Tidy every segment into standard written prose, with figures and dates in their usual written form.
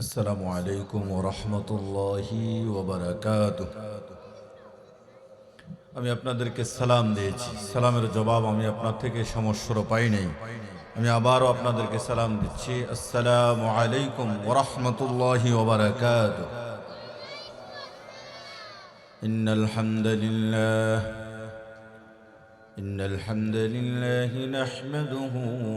আসসালামু আলাইকুম ওয়া রাহমাতুল্লাহি ওয়া বারাকাতুহু। আমি আপনাদেরকে সালাম দিয়েছি, সালামের জবাব আমি আপনার থেকে সমস্বর পাই নাই। আমি আবারও আপনাদেরকে সালাম দিচ্ছি। আসসালামু আলাইকুম ওয়া রাহমাতুল্লাহি ওয়া বারাকাতুহু। ইন্নাল হামদালিল্লাহ إن الحمد لله نحمده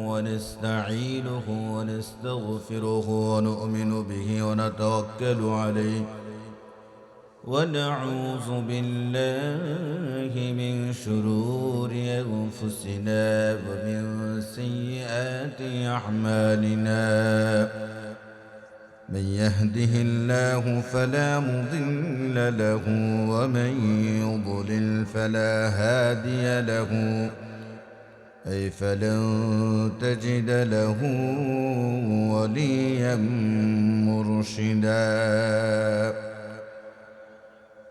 ونستعينه ونستغفره ونؤمن به ونتوكل عليه ونعوذ بالله من شرور أنفسنا ومن سيئات أعمالنا من يهده الله فلا مضل له ومن يضلل فلا هادي له أي فلن تجد له وليا مرشدا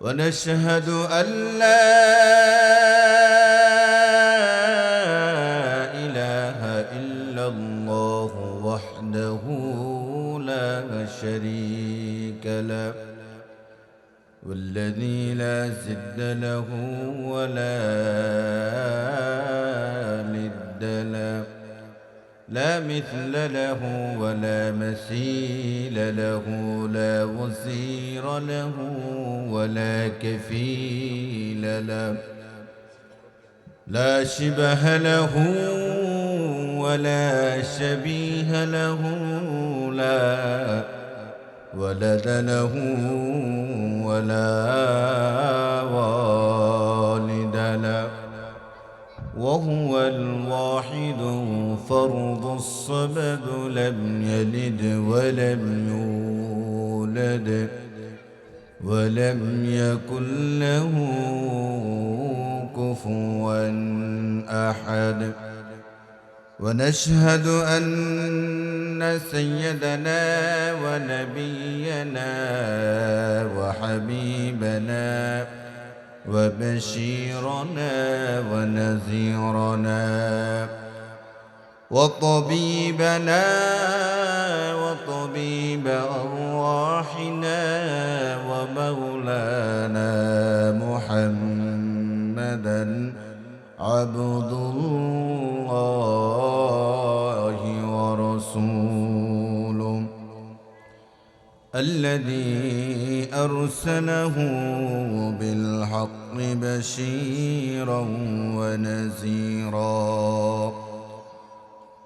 ونشهد أن لا إله إلا الله وحده لا شريك له والذي لا زد له ولا ند له لا مثل له ولا مثيل له لا وزير له ولا كفيل له لا شبه له ولا شبيه له لا ولد له ولا والد له وهو الواحد فرد الصمد لم يلد ولم يولد ولم يكن له كفوا أحد ونشهد أن سيدنا ونبينا وحبيبنا وبشيرنا ونذيرنا وطبيبنا وطبيب أرواحنا ومولانا محمدا عبد الله ورسوله الذي أرسله بالحق بشيرا ونذيرا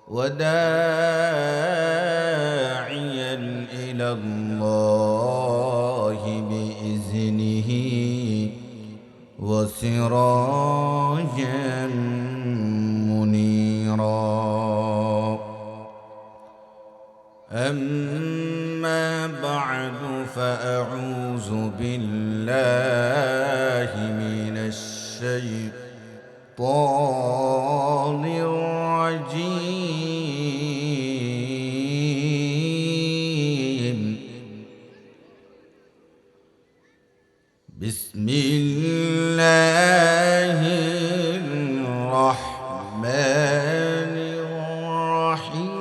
وداعيا إلى الله بإذنه وسراجا منيرا أما بعد فأعوذ بالله من الشيطان الرجيم بسم الله الرحمن الرحيم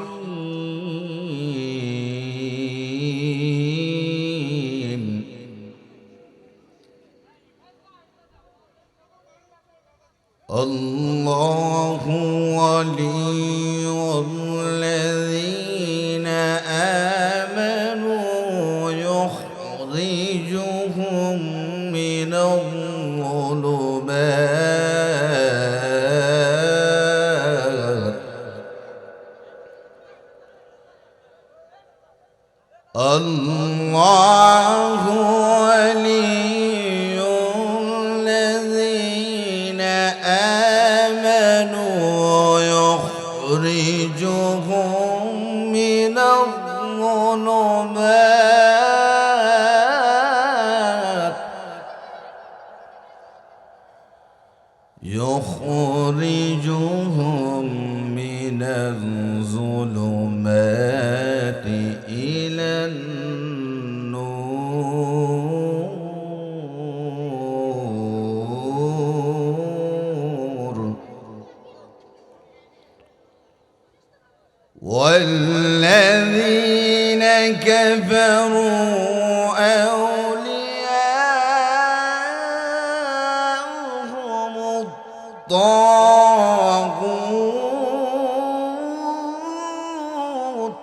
الله ولي الذين آمنوا يخرجهم من الظلمات الله ولي الذين آمنوا يخرجهم من الظلمات إلى النور والذين كفروا أولياؤهم الطاغوت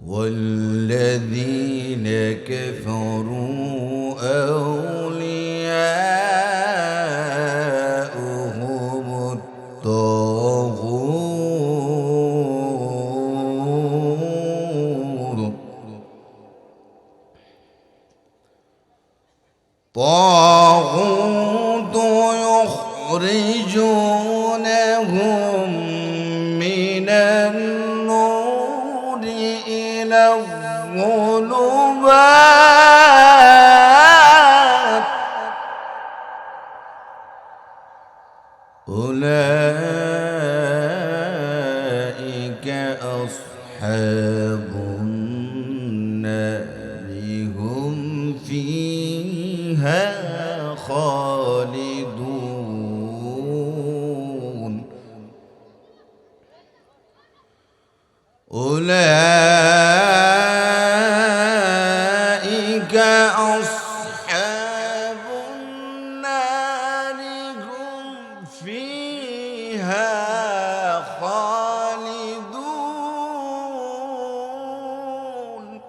والذين كفروا أولياؤهم طاغوت يخرجونهم من النور إلى الظلمات أولئك أصحاب النار هم فيها خالدون أولئك أصحاب النار هم فيها خالدون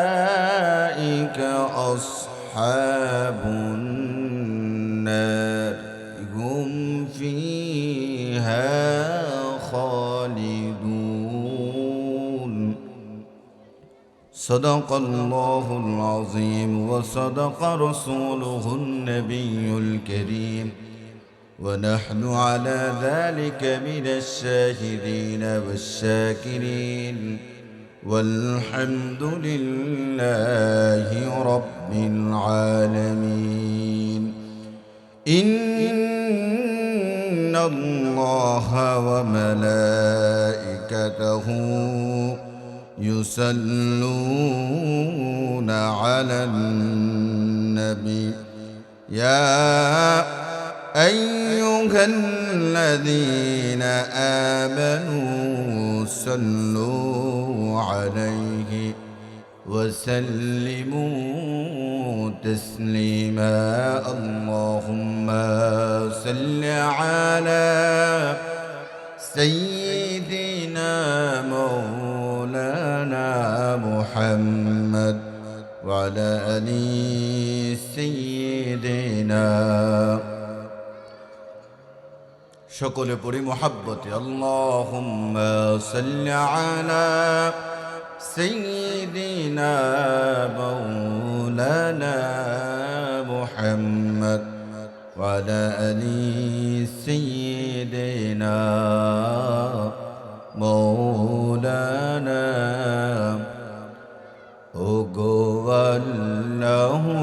أولئك أصحاب النار هم فيها خالدون صدق الله العظيم وصدق رسوله النبي الكريم ونحن على ذلك من الشاهدين والشاكرين والحمد لله رب العالمين إن الله وملائكته يصلون على النبي يا أيها الذين آمنوا صلوا عليه وسلموا تسليما اللهم صل على سيدنا مولانا محمد وعلى آل سيدنا সকলে পড়ি মোহাব্বতে আল্লাহুম্মা সাল্লি আলা সাইয়্যিদিনা মাওলানা মুহাম্মদ ওয়া আলা আলি সাইয়্যিদিনা মাওলানা ও গো আল্লাহু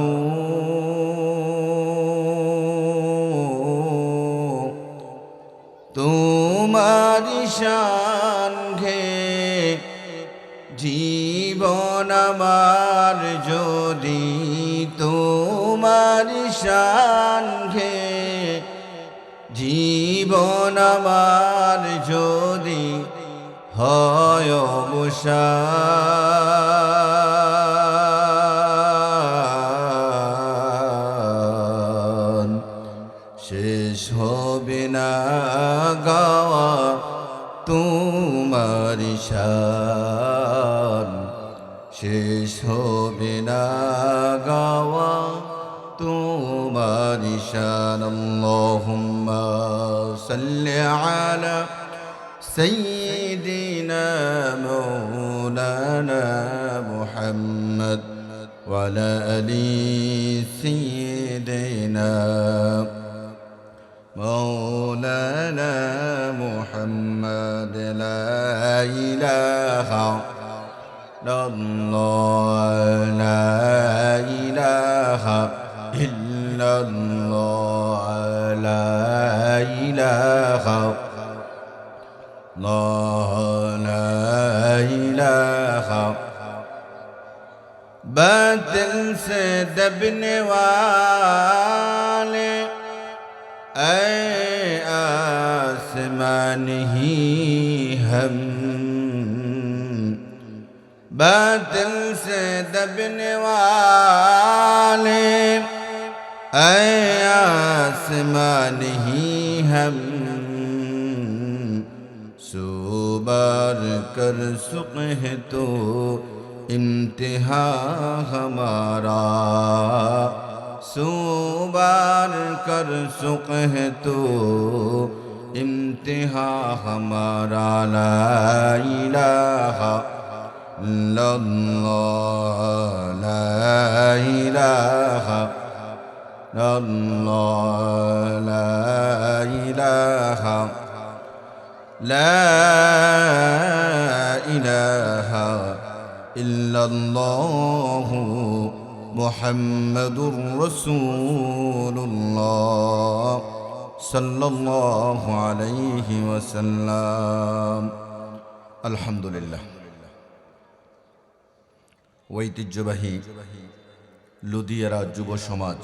তোমারি শান ঘে জীবন আমার যদি তোমারি শান ঘে জীবন আমার যদি হয় অবসান শেষ হবে না গাওয়া তোমার শান শেষ হবে না গাওয়া তোমার শান আল্লাহুম্মা সাল্লি আলা সাইয়্যিদিনা মাওলানা মুহাম্মদ ওয়া আলা আলি সাইয়্যিদিনা مولانا محمد لا إله إلا الله لا إله إلا الله لا إله الله لا إله باطل سے دبنے والے اے आसमान ही हम बातिल से दबने वाले आसमान ही हम सुबार कर सुक़ह तो इम्तिहा हमारा सुबार कर सुक़ह तो इम्तिहा हमारा ला इलाहा इल्लल्लाह ला इलाहा इल्लल्लाह ला इलाहा ला इलाहा इल्लल्लाह मुहम्मदुर रसूलुल्लाह सल्लल्लाहु अलैहि वसल्लम। अल्हम्दुलिल्लाह। ঐতিহ্যবাহী লুধিয়ারা যুব সমাজ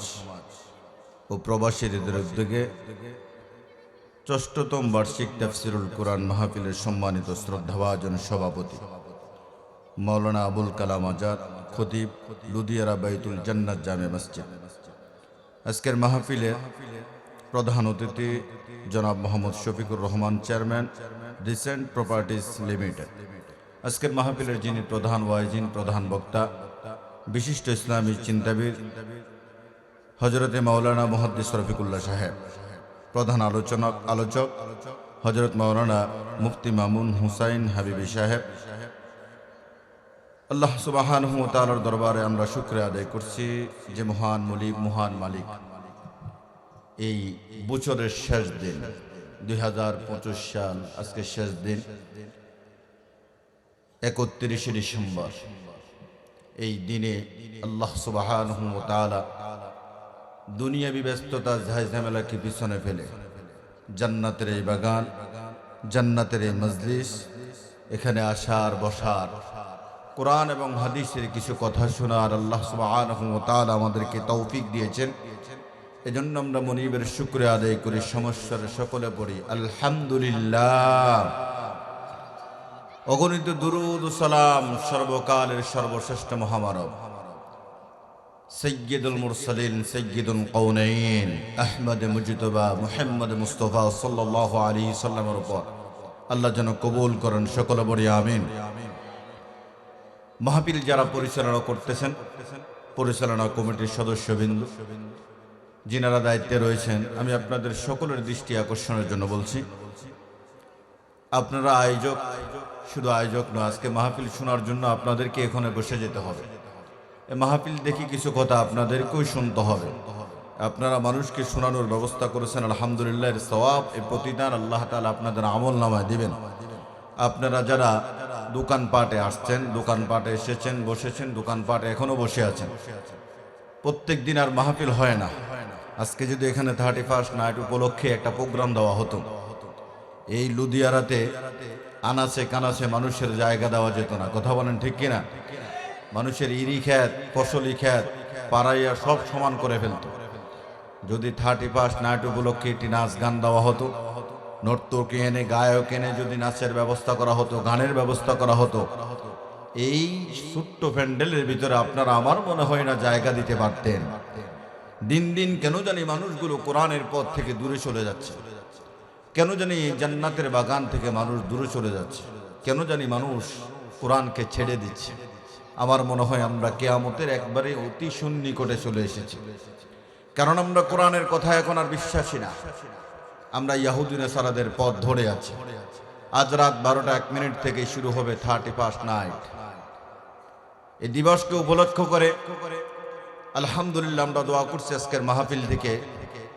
ও প্রবাসীদের উদ্যোগে ৬ষ্ঠতম বার্ষিক তাফসিরুল কুরআন মাহফিলের সম্মানিত শ্রদ্ধাভাজন সভাপতি মাওলানা আবুল কালাম আজাদ খতিব লুধিয়ারা বাইতুল জান্নাত জামে মসজিদ। আজকের মাহফিলের প্রধান অতিথি জনাব Mohammad Shafiqur Rahman, chairman recent properties limited. আজকের মাহফিলের যিনি প্রধান ওয়াইজিন, প্রধান বক্তা, বিশিষ্ট ইসলামী চিন্তাবিদ হজরতে মাওলানা মুহাদ্দিস রফিকুল্লাহ সাহেব। প্রধান আলোচক হজরত মাওলানা মুফতি মামুন হুসাইন হাবিবি সাহেব। আল্লাহ সুবহানাহু ওয়া তাআলার দরবারে আমরা শুকরিয়া আদায় করছি যে মহান মুলিক, মহান মালিক এই বছরের শেষ দিন 2025 সাল, আজকে শেষ দিন 31শে ডিসেম্বর। এই দিনে আল্লাহ সুবহানাহু ওয়া তাআলা দুনিয়াবি ব্যস্ততা ঝামেলাকে পিছনে ফেলে জান্নাতের এই বাগান, জান্নাতের এই মজলিস, এখানে আসার বসার, কোরআন এবং হাদিসের কিছু কথা শোনার আল্লাহ সুবহানাহু ওয়া তাআলা আমাদেরকে তৌফিক দিয়েছেন। এজন্য আমরা মনিবের শুকরিয়া আদায় করি। সমস্যার সকলে পড়ি আলহামদুলিল্লাহ। অগণিত দুরূদ ও সালাম সর্বকালের সর্বশ্রেষ্ঠ মহামানব সৈয়দুল মুরসালিন, সৈয়দুল কওনাইন আহমদ মুজতবা মুহাম্মদ মুস্তাফা সাল্লাল্লাহু আলাইহি সাল্লামের উপর আল্লাহ যেন কবুল করেন। সকলে বলি আমিন। মাহফিল যারা পরিচালনা করতেছেন, পরিচালনা কমিটির সদস্যবৃন্দ, যিনারা দায়িত্বে রয়েছেন, আমি আপনাদের সকলের দৃষ্টি আকর্ষণের জন্য বলছি, আপনারা আয়োজক, শুধু আয়োজক নয়, আজকে মাহফিল শোনার জন্য আপনাদেরকে এখানে বসে যেতে হবে। এই মাহফিল দেখি কিছু কথা আপনাদেরকেও শুনতে হবে। আপনারা মানুষকে শোনানোর ব্যবস্থা করেছেন, আলহামদুলিল্লাহ। এর সওয়াব, এর প্রতিদান আল্লাহ তাআলা আপনাদের আমল নামায় দিবেন। আপনারা যারা দোকানপাটে আসছেন, দোকানপাটে এসেছেন, বসেছেন, দোকানপাটে এখনো বসে আছেন, প্রত্যেক দিন আর মাহফিল হয় না। আজকে যদি এখানে 31st নাইট উপলক্ষে একটা প্রোগ্রাম দেওয়া হতো, এই লুধিয়ারাতে আনাচে কানাচে মানুষের জায়গা দেওয়া যেত না। কথা বলেন ঠিক কিনা? মানুষের ইরি খ্যাত, ফসলি খ্যাত পাড়াইয়া সব সমান করে ফেলত। যদি 31st নাইট উপলক্ষে একটি নাচ গান দেওয়া হতো, নর্তকী এনে, গায়ক এনে যদি নাচের ব্যবস্থা করা হতো, গানের ব্যবস্থা করা হতো, এই ছোট্ট প্যান্ডেলের ভিতরে আপনারা আমার মনে হয় না জায়গা দিতে পারতেন। দিন দিন কেন জানি মানুষগুলো কোরআনের পথ থেকে দূরে চলে যাচ্ছে, কেন জানি জান্নাতের বাগান থেকে মানুষ দূরে চলে যাচ্ছে, কেন জানি মানুষ কোরআনকে ছেড়ে দিচ্ছে। আমার মনে হয় আমরা কিয়ামতের একবারে অতি সন্নিকটে চলে এসেছি। কারণ আমরা কোরআনের কথা এখন আর বিশ্বাসী না, আমরা ইহুদি নাসারাদের পথ ধরে আছি। আজ রাত 12টা 1 মিনিট থেকে শুরু হবে 31st নাইট। এই দিবসকে উপলক্ষ করে আলহামদুলিল্লাহ আমরা দোয়া করছি আজকের মাহফিল থেকে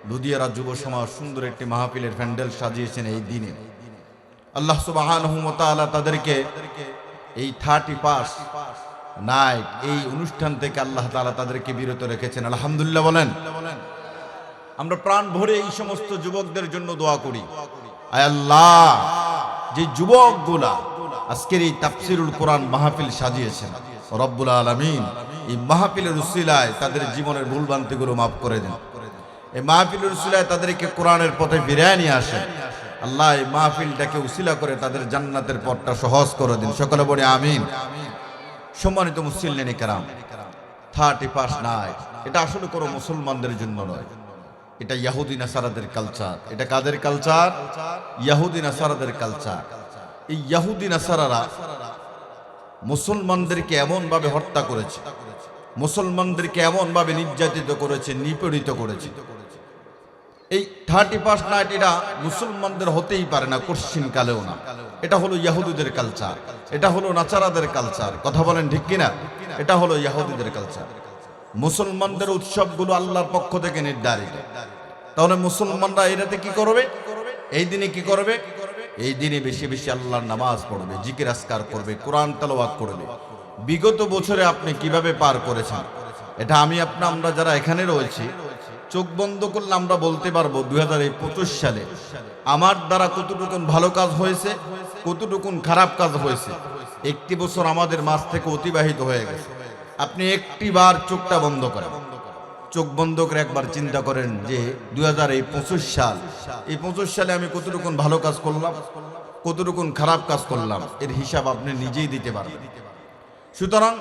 লুধিয়ারা যুব সমাজ সুন্দর একটি মাহফিলের প্যান্ডেল সাজিয়েছেন। এই দিনে আল্লাহ সুবহানাহু ওয়া তাআলা তাদেরকে এই 31st নাইট এই অনুষ্ঠান থেকে আল্লাহ তাআলা তাদেরকে বিরত রেখেছেন। আলহামদুলিল্লাহ বলেন। আমরা প্রাণ ভরে এই সমস্ত যুবকদের জন্য দোয়া করি, আয় আল্লাহ, যে যুবকগুলা আজকের এই তাফসিরুল কোরআন মাহফিল সাজিয়েছেন, রব্বুল আলামিন এই মাহফিলের উসিলায় তাদের জীবনের ভুলভ্রান্তিগুলো মাফ করে দেন। এই মাহফিলের উসিলায় তাদেরকে কোরআনের পথে ফিরিয়ে নিয়ে আসেন। আল্লাহ এই মাহফিলটাকে উসিলা করে তাদের জান্নাতের পথটা সহজ করে দিন। সকলে বলি আমিন। সম্মানিত মুসলিম কেরাম, 31 নাইট এটা আসলে কোনো মুসলমানদের জন্য নয়, এটা ইহুদি নাসারাদের কালচার। এটা কাদের কালচার? ইহুদি নাসারাদের কালচার। এই ইহুদি নাসারারা মুসলমানদেরকে এমন ভাবে হত্যা করেছে, মুসলমানদেরকে এমন ভাবে নির্যাতিত করেছে, নিপীড়িত করেছে। এই 31 নাইট এটা মুসলমানদের হতেই পারে না, কোশ্চিন কালেও না। এটা হলো ইহুদিদের কালচার, এটা হলো নাসারাদের কালচার। কথা বলেন ঠিক কিনা? এটা হলো ইহুদিদের কালচার। মুসলমানদের উৎসবগুলো আল্লাহর পক্ষ থেকে নির্ধারিত। তাহলে মুসলমানরা এটাতে কি করবে? এই দিনে কি করবে? এই দিনে বেশি বেশি আল্লাহর নামাজ পড়বে, জিকির আসকার করবে, কোরআন তেলাওয়াত করবে। বিগত বছরে আপনি কিভাবে পার করেছেন এটা আমরা যারা এখানে রয়েছি চোখ বন্ধ করলে আমরা বলতে পারবো 2025 সালে আমার দ্বারা কতটুকুন ভালো কাজ হয়েছে, কতটুকুন খারাপ কাজ হয়েছে। একটি বছর আমাদের মাঝ থেকে অতিবাহিত হয়ে গেছে। আপনি একটি বার চোখটা বন্ধ করেন, চোখ বন্ধ করে একবার চিন্তা করেন যে 2025 সাল, এই 25 সালে আমি কতটুকুন ভালো কাজ করলাম, কতটুকুন খারাপ কাজ করলাম, এর হিসাব আপনি নিজেই দিতে পারবেন। সুতরাং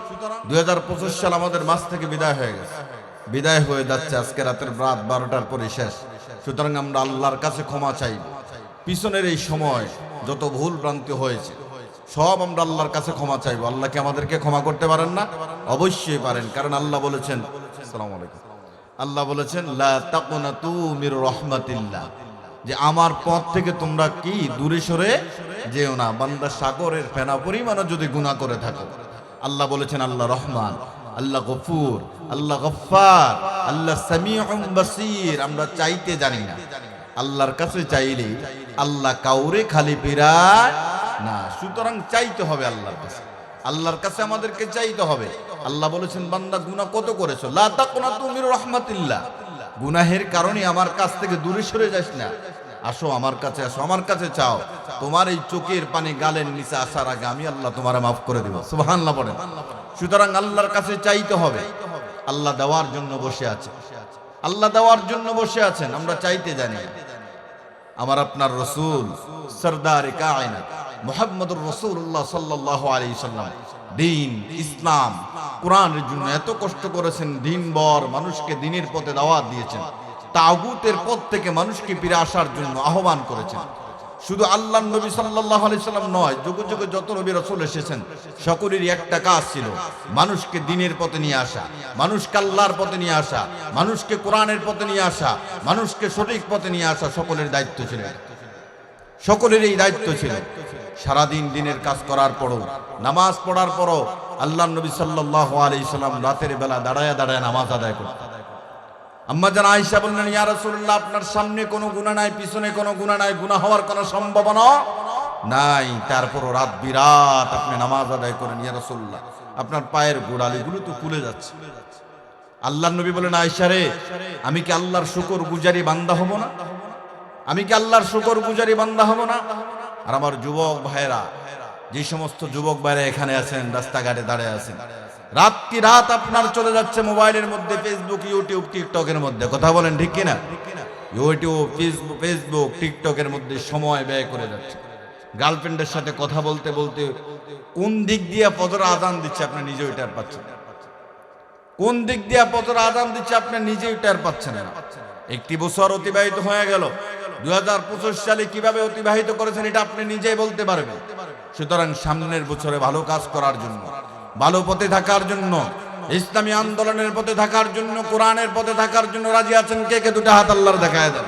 2025 সাল আমাদের মাঝ থেকে বিদায় হয়ে গেছে, বিদায় হয়ে যাচ্ছে আজকে রাতের রাত 12টার পরে শেষ। সুতরাং আমরা আল্লাহর কাছে ক্ষমা চাইব। পিছনের এই সময় যত ভুল ভ্রান্তি হয়েছে সব আমরা আল্লাহর কাছে ক্ষমা চাইব। আল্লাহ কি আমাদেরকে ক্ষমা করতে পারেন না? অবশ্যই পারেন, কারণ আল্লাহ বলেছেন, আসসালামু আলাইকুম, আল্লাহ বলেছেন লা তাকুনাতু মির রাহমাতিল্লাহ, যে আমার পথ থেকে তোমরা কি দূরে সরে যেও না। বান্দা সাগরের ফেনা পরিমাণও যদি গুনাহ করে থাকো, আল্লাহ বলেছেন আল্লাহ রহমান, আল্লাহ গফুর, আল্লাহ গফফার, আল্লাহ সামিউম বাসীর। আমরা চাইতে জানি না, আল্লাহর কাছে চাইলে আল্লাহ কাউরে খালি ফিরায় না। সুতরাং চাইতে হবে আল্লাহর কাছে, আল্লাহর কাছে আমাদেরকে চাইতে হবে। আল্লাহ বলেছেন বান্দা গুনাহ কত করেছো, লা তাকুনাতু মির রাহমাতিল্লাহ, গুনাহের কারণে আমার কাছ থেকে দূরে সরে যাস না। আসো আমার কাছে, আসো আমার কাছে চাও। তোমার এই চোখের পানি গালের নিচে আসার আগে আমি আল্লাহ তোমারে মাফ করে দেব। সুবহানাল্লাহ বলেন। সুতরাং আল্লাহর কাছে চাইতে হবে। আল্লাহ দেওয়ার জন্য বসে আছে, আল্লাহ দেওয়ার জন্য বসে আছেন, আমরা চাইতে জানি। আমার আপনার রাসূল সরদার কায়নাত মুহাম্মদুর রাসূলুল্লাহ সাল্লাল্লাহু আলাইহি সাল্লাম দ্বীন ইসলাম কোরআনের জন্য এত কষ্ট করেছেন, দিনভর মানুষকে দ্বীনের পথে দাওয়াত দিয়েছেন, তাগুতের পথ থেকে মানুষকে ফিরে আসার জন্য আহ্বান করেছেন। শুধু আল্লাহর নবী সাল্লাল্লাহু আলাইহি সাল্লাম নয়, যুগে যুগে যত নবী রাসূল এসেছেন সকলেরই একটা কাজ ছিল, মানুষকে দ্বীনের পথে নিয়ে আসা, মানুষকে আল্লাহর পথে নিয়ে আসা, মানুষকে কোরআনের পথে নিয়ে আসা, মানুষকে সঠিক পথে নিয়ে আসা। সকলের দায়িত্ব ছিল, সকলের এই দায়িত্ব ছিল। সারাদিন দিনের কাজ করার পরও, নামাজ পড়ার পরও আল্লাহর নবী সাল্লাল্লাহু আলাইহি সাল্লাম রাতের বেলা দাঁড়ায় দাঁড়ায় নামাজ আদায় করতেন। আম্মা জান আয়েশা বললেন, ইয়া রাসূলুল্লাহ, আপনার সামনে কোনো গুনাহ নাই, পিছনে কোনো গুনাহ নাই, গুনাহ হওয়ার কোনো সম্ভাবনা নাই, তারপরও রাত বিরাত আপনি নামাজ আদায় করেন। ইয়া রাসূলুল্লাহ, আপনার পায়ের গোড়ালিগুলো তো ফুলে যাচ্ছে। আল্লাহর নবী বলেন, আয়েশা রে, আমি কি আল্লাহর শুকরগুজারি বান্দা হব না? আমি কি আল্লাহর শুকরগুজারি বান্দা হব না? আর আমার যুবক ভাইরা, যে সমস্ত যুবক ভাইরা এখানে আছেন, রাস্তাঘাটে দাঁড়িয়ে আছেন, রাত্রি রাত আপনার চলে যাচ্ছে মোবাইলের মধ্যে, ফেসবুক, ইউটিউব, টিকটকের মধ্যে। কথা বলেন ঠিক কিনা? ইউটিউব, ফেসবুক, টিকটকের মধ্যে সময় ব্যয় করে যাচ্ছে। গার্লফ্রেন্ডের সাথে কথা বলতে বলতে কোন দিক দিয়ে ফজর আজান দিচ্ছে আপনি নিজেও টের পাচ্ছেন না। কোন দিক দিয়ে ফজর আজান দিচ্ছে আপনি নিজেও টের পাচ্ছেন না। একটি বছর অতিবাহিত হয়ে গেল, 2025 সালে কিভাবে অতিবাহিত করেছেন এটা আপনি নিজেই বলতে পারবেন। সুতরাং সামনের বছরে ভালো কাজ করার জন্য, ভালো পথে থাকার জন্য, ইসলামী আন্দোলনের পথে থাকার জন্য, কোরআনের পথে থাকার জন্য রাজি আছেন কে কে? দুটো হাত আল্লাহর দেখায় দেন।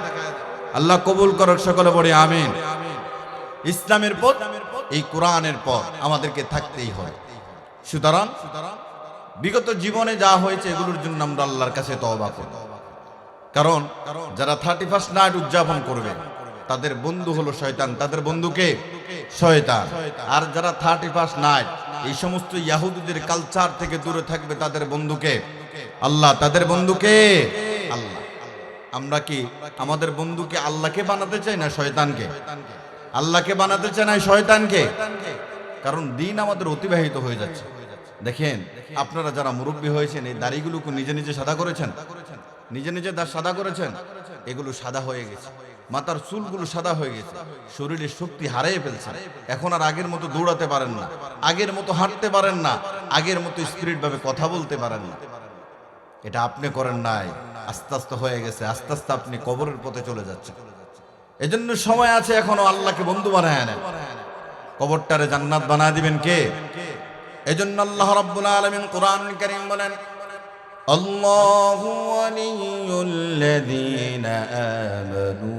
আল্লাহ কবুল করুক, সকলে বলি আমিন। ইসলামের পথ, এই কোরআনের পথ আমাদেরকে থাকতেই হয়। সুতরাং বিগত জীবনে যা হয়েছে এগুলোর জন্য আমরা আল্লাহর কাছে তওবা করব। কারণ যারা 31 নাইট উদযাপন করবে তাদের বন্ধু হলো শয়তান, তাদের বন্ধুকে শয়তান। আর যারা 31 নাইট এই সমস্ত ইহুদিদের কালচার থেকে দূরে থাকবে তাদের বন্ধুকে আল্লাহ, তাদের বন্ধুকে আল্লাহ। আমরা কি আমাদের বন্ধুকে আল্লাহকে বানাতে চাই না শয়তানকে? আল্লাহকে বানাতে চাই না শয়তানকে? কারণ দিন আমাদের অতিবাহিত হয়ে যাচ্ছে। দেখেন আপনারা যারা মুরব্বী হয়েছেন, এই দাড়িগুলোকে নিজে নিজে সাদা করেছেন? নিজে নিজে দাঁত সাদা করেছেন, এগুলো সাদা হয়ে গেছে, মাথার চুলগুলো সাদা হয়ে গেছে, শরীরের শক্তি হারিয়ে ফেলছেন, এখন আর আগের মতো দৌড়াতে পারেন না, আগের মতো হাঁটতে পারেন না, আগের মতো স্পিরিট ভাবে কথা বলতে পারেন না। এটা আপনি করেন নাই, আস্তে আস্তে হয়ে গেছে, আস্তে আস্তে আপনি কবরের পথে চলে যাচ্ছেন। এজন্য সময় আছে এখনো, আল্লাহকে বন্ধু বানায় নেন, কবরটারে জান্নাত বানায় দিবেন কে? এজন্য আল্লাহ রাব্বুল আলামিন কোরআনুল কারীম বলেন, আল্লাহু ওয়ালিয়ুল্লাযীনা আমানু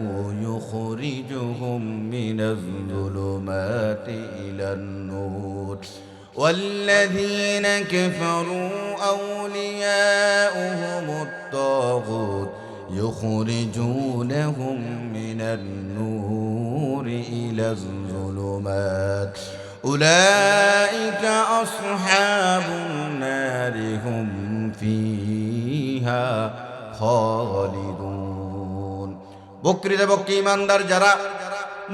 ইউখরিজুহুম মিনাজ যুলুমাতি ইলান নূর ওয়াল্লাযীনা কাফারু আউলিয়াউহুমুত তাগুত يخرجونهم من النور إلى الظلمات أولئك أصحاب النار هم فيها خالدون বকরিতে বকরি ইমানদার যারা,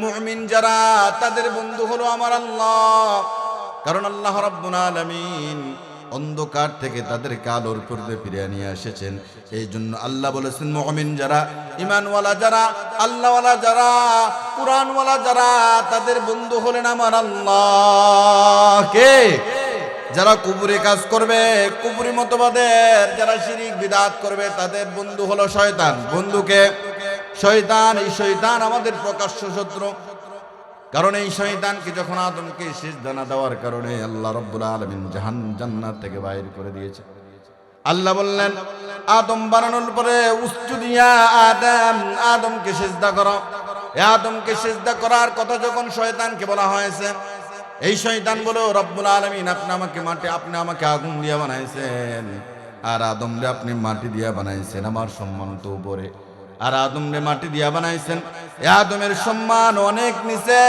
মুমিন যারা, তাদের বন্ধু হলো আমার আল্লাহ। কারণ আল্লাহ রাব্বুল আলামিন অন্ধকার থেকে তাদেরকে আলোর পর্দায় ফিরিয়ে নিয়ে এসেছেন। এই জন্য আল্লাহ বলেছেন, মুমিন যারা, ঈমানওয়ালা যারা, আল্লাহওয়ালা যারা, কুরআনওয়ালা যারা, তাদের বন্ধু হলেন আমার আল্লাহ। কে? যারা কুফরি কাজ করবে, কুফরি মতবাদের যারা শিরিক বিদআত করবে, তাদের বন্ধু হলো শয়তান। বন্ধুকে? শয়তান। এই শয়তান আমাদের প্রকাশ্য শত্রু। কারণ এই শয়তানকে যখন আদমকে সিজদা না দেওয়ার কারণে আল্লাহ রাব্বুল আলামিন জান্নাত থেকে বাইর করে দিয়েছে। আল্লাহ বললেন, আদম বানানোর পরে উসজুদিয়া আদম, আদমকে সিজদা করো। এই আদমকে সিজদা করার কথা যখন শয়তানকে বলা হয়েছে, এই শয়তান বলো, রব্বুল আলামিন আপনি আমাকে আগুন দিয়ে বানাইছেন, আর আদমরে আপনি মাটি দিয়ে বানাইছেন, আমার সম্মান তো উপরে, আর আদমরে মাটি দিয়া বানাইছেন, আদমের সম্মান অনেক নিচে,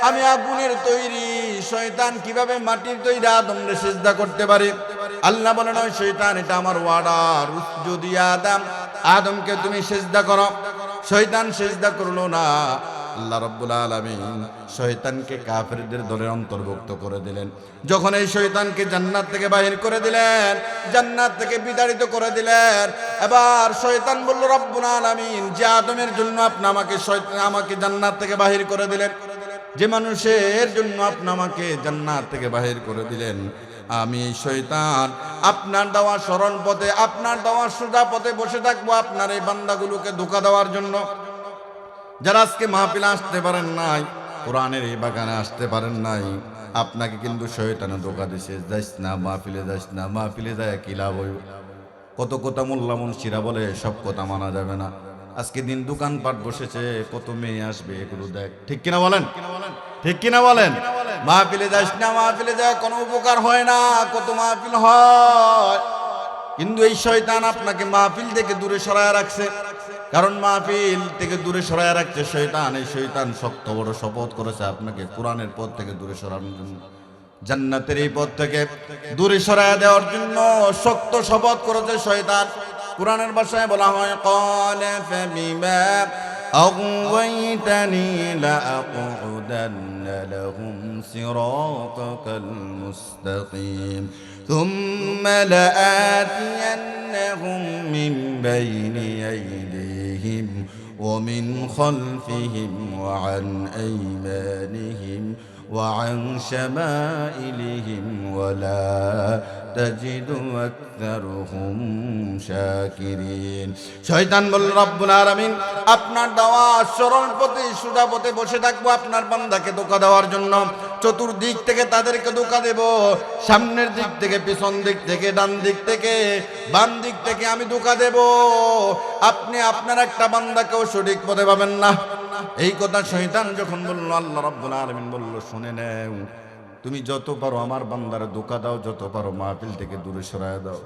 আমি আগুনের তৈরি, শয়তান কিভাবে মাটির তৈরি আদমরে সিজদা করতে পারে? আল্লাহ বলেন, ওই শয়তান, এটা আমার ওয়ার্ডার, উসজুদি আদম, আদমকে তুমি সিজদা করো। শয়তান সিজদা করলো না। আল্লাহ রাব্বুল আলামিন শয়তানকে কাফেরদের দলের অন্তর্ভুক্ত করে দিলেন। যখন এই শয়তানকে জান্নাত থেকে বাহির করে দিলেন, জান্নাত থেকে বিতাড়িত করে দিলেন, এবার শয়তান বলল, রব্বুল আলামিন, যে আদমের জন্য আপনি আমাকে জান্নাত থেকে বাহির করে দিলেন, যে মানুষের জন্য আপনি আমাকে জান্নাত থেকে বাহির করে দিলেন, আমি শয়তান আপনার দেওয়া সরল পথে, আপনার দেওয়া সোজা পথে বসে থাকবো আপনার এই বান্দাগুলোকে ধোঁকা দেওয়ার জন্য। যারা আজকে মাহফিলে আসতে পারেন নাই, কোরআনের এই বাগানে আসতে পারেন নাই, আপনাকে কিন্তু শয়তানে ধোঁকা দিছে, যাইস না মাহফিলে, যাইস না মাহফিলে, যায় কি লাভ হইব? কত কথা মোল্লা মুন্সিরা বলে, সব কথা মানা যাবে না। আজকে দিন দোকানপাট বসেছে, কত মেয়ে আসবে, এগুলো দেখ, ঠিক কিনা বলেন? ঠিক কিনা বলেন? মাহফিলে যাইস না, মাহফিলে যায় কোনো উপকার হয় না, কত মাহফিল হয়, কিন্তু এই শয়তান আপনাকে মাহফিল থেকে দূরে সরায় রাখছে। কারণ মাহফিল থেকে দূরে সরায় রাখছে শয়তান। এই শয়তান শক্ত বড় শপথ করেছে আপনাকে কোরআনের পথ থেকে দূরে সরানোর জন্য, জান্নাতের এই পথ থেকে দূরে সরায় দেওয়ার জন্য শক্ত শপথ করেছে শয়তান। কোরআনের ভাষায় বলা হয়, ক্বালা ফাবিমা আগওয়াইতানি লাআকুদান্না লাহুম সিরাতাকাল মুস্তাকিম থুম্মা লাআতিয়ান্নাহুম মিন বাইনি আইদিহিম ওয়া মিন খালফিহিম ওয়া আন আইমানিহিম وعن شمائلهم ولا تجد أكثرهم شاكرين। শয়তান বল, রব্বুল আলামিন আপনার দেওয়া সরল পথে, সোজা পথে বসে থাকবো আপনার বান্দাকে ধোঁকা দেওয়ার জন্য। চতুর্দিক থেকে তাদেরকে ধোঁকা দেব, সামনের দিক থেকে, পিছন দিক থেকে, ডান দিক থেকে, বাম দিক থেকে আমি ধোঁকা দেব। আপনি আপনার একটা বান্দাকেও সঠিক পথে পাবেন না। এই কথা শয়তান যখন বলল, আল্লাহ রাব্বুল আলামিন বলল, শুনে নাও, তুমি যত পারো আমার বান্দারে ধোঁকা দাও, যত পারো মাহফিল থেকে দূরে সরায় দাও,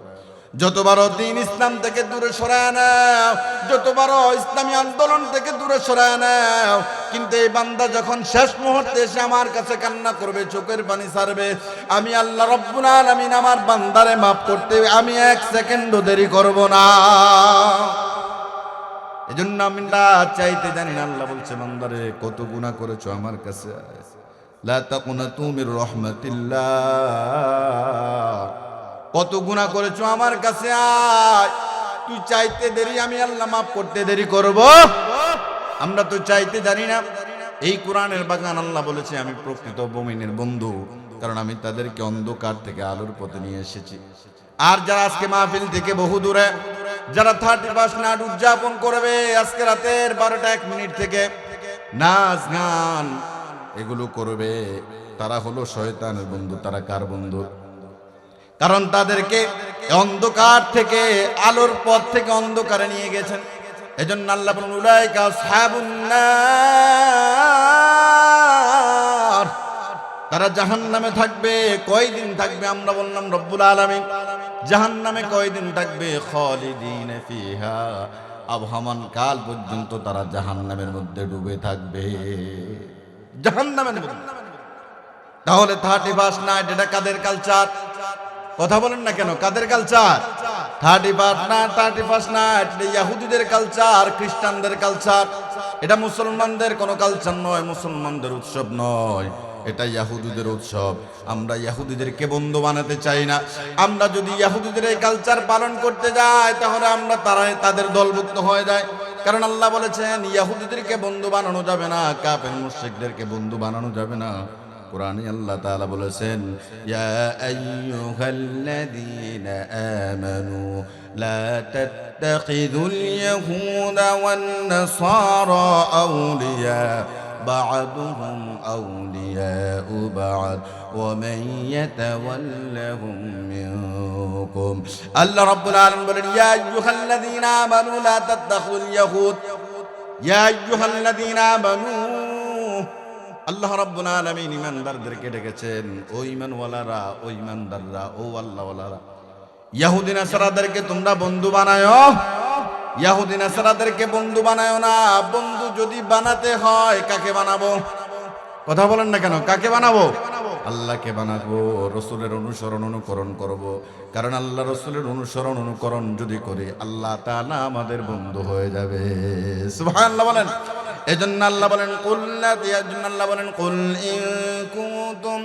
যত পারো দ্বীন ইসলাম থেকে দূরে সরায় নাও, যত পারো ইসলামী আন্দোলন থেকে দূরে সরায় নাও। কিন্তু এই বান্দা যখন শেষ মুহূর্তে এসে আমার কাছে কান্না করবে, চোখের পানি ছাড়বে, আমি আল্লাহ রাব্বুল আলামিন আমার বান্দারে মাফ করতে আমি এক সেকেন্ডও দেরি করব না। এজন্য আমি চাইতে জানি না। আল্লাহ বলছে, বান্দারে কত গুনাহ করেছো আমার কাছে, লা তাকুনাতু মির রাহমাতিল্লাহ, কত গুনাহ করেছো আমার কাছে আয়। তুই চাইতে দেরি, আমি আল্লাহ মাফ করতে দেরি করব? আমরা তো চাইতে জানি না। এই কোরআনের বাগান আল্লাহ বলেছে আমি প্রকৃত মুমিনের বন্ধু, কারণ আমি তাদেরকে অন্ধকার থেকে আলোর পথে নিয়ে এসেছি। আর যারা আজকে মাহফিল থেকে বহু দূরে, যারা 31 নাইট উদযাপন করবে আজকে রাতের 12টা 1 মিনিট থেকে, নাচ গান এগুলো করবে, তারা হলো শয়তানের বন্ধু। তারা কার বন্ধু? কারণ তাদেরকে অন্ধকার থেকে আলোর পথ থেকে অন্ধকারে নিয়ে গেছেন। এজন্য আল্লাহ বলেন উলাইকা আসহাবুন নার, তারা জাহান্নামে থাকবে। কয়দিন থাকবে? আমরা বললাম রব্বুল আলামিন জাহান্নামে কয়দিন থাকবে? খালিদিন ফিহা, আবহামান কাল পর্যন্ত তারা জাহান্নামের মধ্যে ডুবে থাকবে, জাহান্নামের মধ্যে। তাহলে 31 নাইট এটা কাদের কালচার? কথা বলেন না কেন, কাদের কালচার? 31 নাইট ইহুদিদের কালচার, খ্রিস্টানদের কালচার। এটা মুসলমানদের কোনো কালচার নয়, মুসলমানদের উৎসব নয়, এটা ইহুদিদের উৎসব। আমরা ইহুদিদেরকে বন্ধু বানাতে চাই না। আমরা যদি ইহুদিদের এই কালচার পালন করতে যাই তাহলে আমরা তাদের দলভুক্ত হয়ে যায়। কারণ আল্লাহ বলেছেন ইহুদিদেরকে বন্ধু বানানো যাবে না, কাফের মুশরিকদেরকে বন্ধু বানানো যাবে না। কোরআনে আল্লাহ তাআলা বলেছেন ইয়া আইয়ুহাল্লাযীনা আমানু লা তাত্তাখিযুল ইয়াহুদা ওয়ান নাসারা আউলিয়া বা'দুহুম আউলিয়াউ বা'দ ওয়া মান ইয়াতাওয়াল্লাহুম মিনকুম। আল্লাহ রাব্বুল আলামিন বলেন ইয়া আইয়ুহাল্লাযীনা আমানু লা তাত্তাখিযুল ইয়াহুদ, ইয়া আইয়ুহাল্লাযীনা আমানু। আল্লাহ রাব্বুল আলামিন ঈমানদারদেরকে ডেকেছেন, ও ঈমানওয়ালারা, ও ঈমানদাররা, ও আল্লাহওয়ালারা, ইহুদি নাসারাদেরকে তোমরা বন্ধু বানায়ো। ইহুদি নাসারাদেরকে বন্ধু বানায়ো না। বন্ধু যদি বানাতে হয় কাকে বানাবো? কথা বলেন না কেন, কাকে বানাবো? আল্লাহকে বানাবো। রাসূলের অনুসরণ অনুকরণ করব, কারণ আল্লাহ রাসূলের অনুসরণ অনুকরণ যদি করি আল্লাহ তাআলা আমাদের বন্ধু হয়ে যাবে। সুবহানাল্লাহ বলেন। এজন্য আল্লাহ বলেন কুল ইন কুনতুম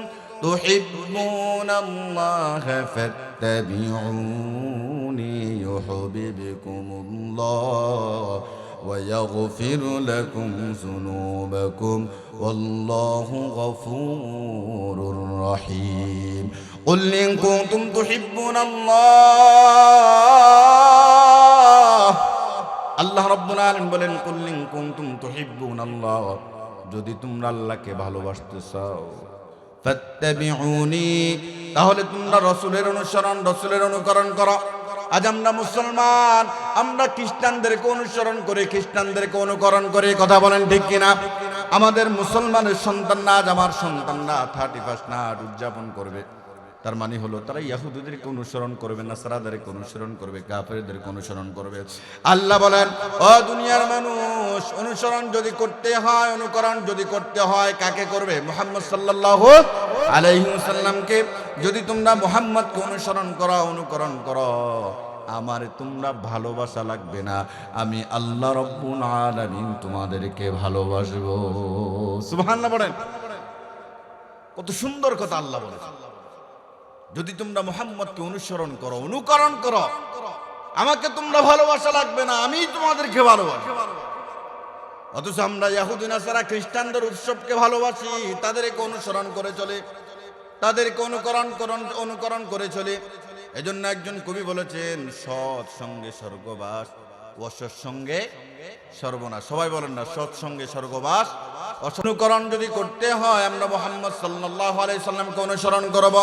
তুহিব্বুনাল্লাহা ফাত্তাবিউনি ইউহিব্বুকুমুল্লাহ ওয়া ইয়াগফির লাকুম যুনুবাকুম ওয়াল্লাহু গফুরুর রহিম। কুল ইন কুনতুম তুহিব্বুনাল্লাহ, আল্লাহ রাব্বুল আলামিন বলেন কুল ইন কুনতুম তুহিব্বুনাল্লাহ, যদি তোমরা আল্লাহকে ভালোবাসতে চাও, ফাত্তাবিউনি, তাহলে তোমরা রাসূলের অনুসরণ রাসূলের অনুকরণ করো। আজ আমরা মুসলমান, আমরা খ্রিস্টানদেরকে অনুসরণ করে খ্রিস্টানদেরকে অনুকরণ করে, কথা বলেন ঠিক কিনা? আমাদের মুসলমানের সন্তানরা, আজ আমার সন্তানরা 31 নাইট উদযাপন করবে, তার মানে হলো তারা ইহুদিদেরকে অনুসরণ করবে, নাসারাদেরকে অনুসরণ করবে, কাফেরদেরকে অনুসরণ করবে। আল্লাহ বলেন ও দুনিয়ার মানুষ, অনুসরণ যদি করতে হয়, অনুকরণ যদি করতে হয় কাকে করবে? মুহাম্মদ সাল্লাল্লাহু আলাইহি ওয়াসাল্লামকে। যদি তোমরা মুহাম্মদকে অনুসরণ করো, অনুকরণ করো, আমারে তোমরা ভালোবাসা লাগবে না, আমি আল্লাহ রাব্বুল আলামিন তোমাদেরকে ভালোবাসবো। সুবহানাল্লাহ বলেন। কত সুন্দর কথা আল্লাহ বলেছেন। যদি তোমরা মুহাম্মদকে অনুসরণ করো, অনুকরণ করো, আমাকে তোমরা ভালোবাসা লাগবে না, আমি তোমাদেরকে ভালোবাসি। অথচ আমরা ইহুদি নাসারা খ্রিস্টানদের উৎসবকে ভালোবাসি, তাদেরকে অনুসরণ করে চলে, তাদেরকে অনুকরণ করে চলে। এজন্য একজন কবি বলেছেন সৎ সঙ্গে স্বর্গবাস, অসৎ সঙ্গে সর্বনাশ। সবাই বলেন না, সৎ সঙ্গে স্বর্গবাস। অনুকরণ যদি করতে হয় আমরা মুহাম্মদ সাল্লাল্লাহু আলাইহি সাল্লামকে অনুসরণ করব,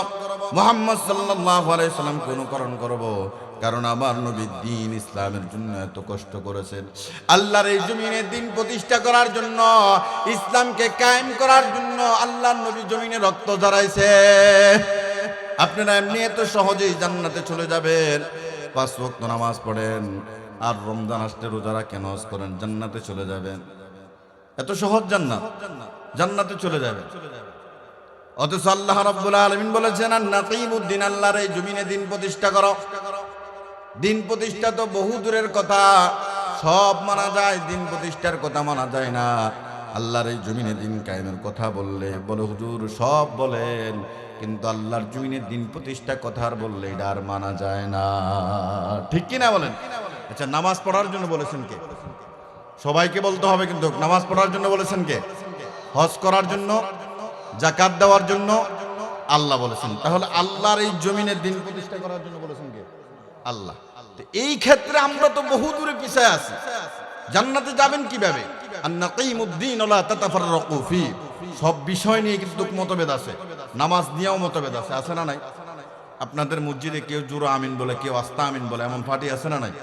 মুহাম্মদ সাল্লাল্লাহু আলাইহি সাল্লামকে অনুকরণ করব, কারণ আমার নবী দ্বীন ইসলামের জন্য এত কষ্ট করেছেন। আল্লাহর এই জমিনে দ্বীন প্রতিষ্ঠা করার জন্য, ইসলামকে কায়েম করার জন্য আল্লাহর নবী জমিনে রক্ত ঝরাইছে। আপনারা এমনি এত সহজেই জান্নাতে চলে যাবেন, 5 ওয়াক্ত নামাজ পড়েন আর রমজান আসলে রোজা রাখেন, হজ করেন, জান্নাতে চলে যাবেন। এত সহজ জান্নাত, জান্নাতে চলে যাবেন। অথচ আল্লাহ রাব্বুল আলামিন বলেছেন আন-নাকিমুদ্দিন, আল্লাহর এই জমিনে দ্বীন প্রতিষ্ঠা করো। দ্বীন প্রতিষ্ঠা তো বহু দূরের কথা, সব মানা যায়, দ্বীন প্রতিষ্ঠার কথা মানা যায় না। আল্লাহর এই জমিনে দ্বীন কায়েমের কথা বললে বলে হুজুর সব বলেন, কিন্তু আল্লাহর জমিনে দ্বীন প্রতিষ্ঠা কথা আর বললে এটা আর মানা যায় না, ঠিক কিনা বলেন? আচ্ছা, নামাজ পড়ার জন্য বলেছেন কে? সবাইকে বলতে হবে কিন্তু। নামাজ পড়ার জন্য বলেছেন কে? হজ করার জন্য, যাকাত দেওয়ার জন্য আল্লাহ বলেছেন। তাহলে আল্লাহর এই জমিনে দিন প্রতিষ্ঠা করার জন্য বলেছেন কে? আল্লাহ। তো এই ক্ষেত্রে আমরা তো বহু দূরে পিছায় আছি। জান্নাতে যাবেন কিভাবে? আন-নাকিমুদ্দিন ওয়া লা তাতাফাররাকু ফি। সব বিষয় নিয়ে কিন্তু মতভেদ আছে। নামাজ নিয়েও মতভেদ আছে, আছে না নাই? আপনাদের মসজিদে কেউ জোরে আমিন বলে, কেউ আস্তা আমিন বলে, এমন পার্টি আছে না নাই?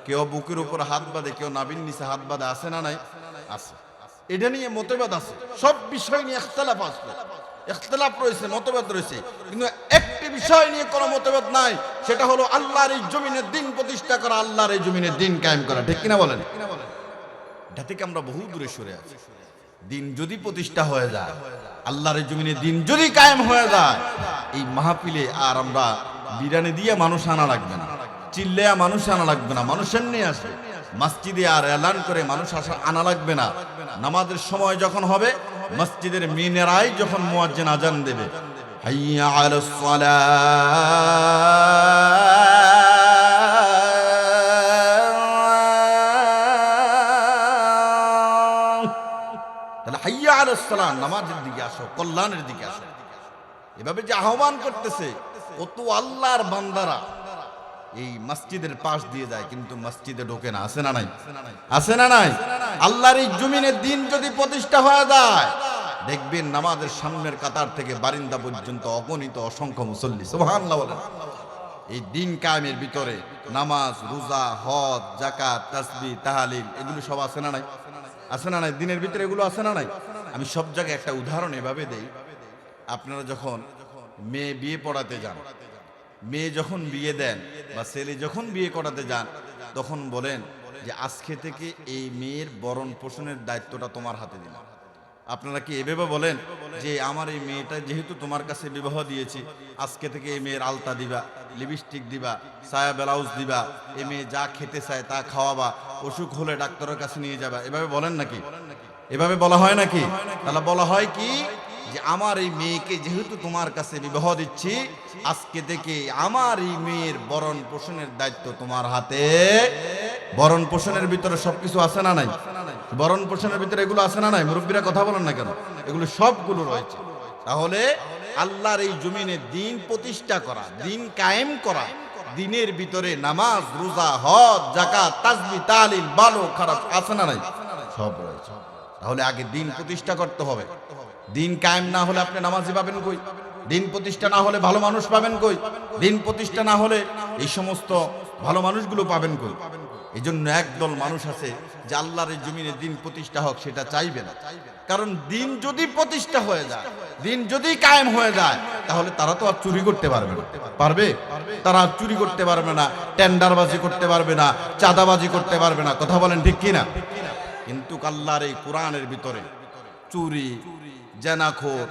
কেউ বুকের উপর হাত বাঁধে, কেউ নাভির নিচে হাত বাঁধে, আছে না নাই? আছে। এটা নিয়ে মতভেদ আছে, সব বিষয় নিয়ে ইখতিলাফ আছে, ইখতিলাফ রয়েছে, মতভেদ রয়েছে, কিন্তু একটি বিষয় নিয়ে কোনো মতভেদ নাই, সেটা হলো আল্লাহর এই জমিনে দিন প্রতিষ্ঠা করা, আল্লাহর এই জমিনে দিন কায়েম করা। ঠিক কিনা বলেন? এটা থেকে আমরা বহু দূরে সরে আছি। দিন যদি প্রতিষ্ঠা হয়ে যায়, আল্লাহর জমিনে দিন যদি কায়েম হয়ে যায়, এই মাহফিলে আর আমরা বিরানি দিয়ে মানুষ আনা লাগবে না, চিল্লেয়া মানুষ আনা লাগবে না, মানুষ এমনি আসবে। মসজিদে আর এলান করে মানুষ আসা আনা লাগবে না। নামাজের সময় যখন হবে, মসজিদের মিনারায় যখন মুয়াজ্জিন আজান দেবে, হাইয়া আলাস সালাহ, হাইয়া আলাস সালাহ, নামাজের দিকে আসো, কল্যাণের দিকে আসো, এভাবে যে আহ্বান করতেছে, কত আল্লাহর বান্দারা এই মসজিদের পাশ দিয়ে যায়, কিন্তু মসজিদে ঢোকে না। আছে না নাই? আছে না নাই? আল্লাহর এই জমিনে দিন যদি প্রতিষ্ঠা হয়ে যায়, দেখবেন নামাজের সামনের কাতার থেকে বারিন্দা পর্যন্ত অগণিত অসংখ্য মুসল্লি। সুবহানাল্লাহ বলেন। এই দিন কায়েমের ভিতরে নামাজ, রোজা, হজ, যাকাত, তাসবিহ, তাহলিল, এগুলো সব আছে না নাই? আছে না নাই? দিনের ভিতরে এগুলো আছে না নাই? আমি সব জায়গায় একটা উদাহরণ এভাবে দেই। আপনারা যখন মেয়ে বিয়ে পড়াতে যান, মেয়ে যখন বিয়ে দেন বা ছেলে যখন বিয়ে করাতে যান, তখন বলেন যে আজকে থেকে এই মেয়ের বরণ পোষণের দায়িত্বটা তোমার হাতে দিলাম। আপনারা কি এভাবে বলেন যে আমার এই মেয়েটা যেহেতু তোমার কাছে বিবাহ দিয়েছি, আজকে থেকে এই মেয়ের আলতা দিবা, লিপস্টিক দিবা, সায়া ব্লাউজ দিবা, এই মেয়ে যা খেতে চায় তা খাওয়াবা, অসুখ হলে ডাক্তারের কাছে নিয়ে যাবা, এভাবে বলেন নাকি? এভাবে বলা হয় নাকি? তাহলে বলা হয় কি যে আমার এই মেয়েকে যেহেতু তোমার কাছে বিবাহ দিচ্ছি, আজকে থেকে আমার এই মেয়ের বরণ পোষণের দায়িত্ব তোমার হাতে। বরণ পোষণের ভিতরে সবকিছু আছে না নাই? বরণ পোষণের ভিতরে এগুলো আছে না নাই? মুরব্বীরা কথা বলেন না কেন? এগুলো সবগুলো রয়েছে। তাহলে আল্লাহর এই জমিনে দিন প্রতিষ্ঠা করা, দিন কায়েম করা, দিনের ভিতরে নামাজ, রোজা, হজ, যাকাত, তাসবিহ, তাহলিল, ভালো খারাপ আছে না নাই? সব রয়েছে। তাহলে আগে দিন প্রতিষ্ঠা করতে হবে। দিন কায়েম না হলে আপনি নামাজি পাবেন কই? দিন প্রতিষ্ঠা না হলে ভালো মানুষ পাবেন কই? দিন প্রতিষ্ঠা না হলে এই সমস্ত ভালো মানুষগুলো পাবেন কই? এই জন্য একদল মানুষ আছে যে আল্লাহর এই জমিনে দিন প্রতিষ্ঠা হোক, সেটা চাইবে না। কারণ দিন যদি প্রতিষ্ঠা হয়ে যায়, দিন যদি কায়েম হয়ে যায়, তাহলে তারা তো আর চুরি করতে পারবে না। পারবে? তারা আর চুরি করতে পারবে না, টেন্ডারবাজি করতে পারবে না, চাঁদাবাজি করতে পারবে না। কথা বলেন ঠিক কিনা? কিন্তু আল্লাহর এই কোরআনের ভিতরে চুরি, জেনাখোর,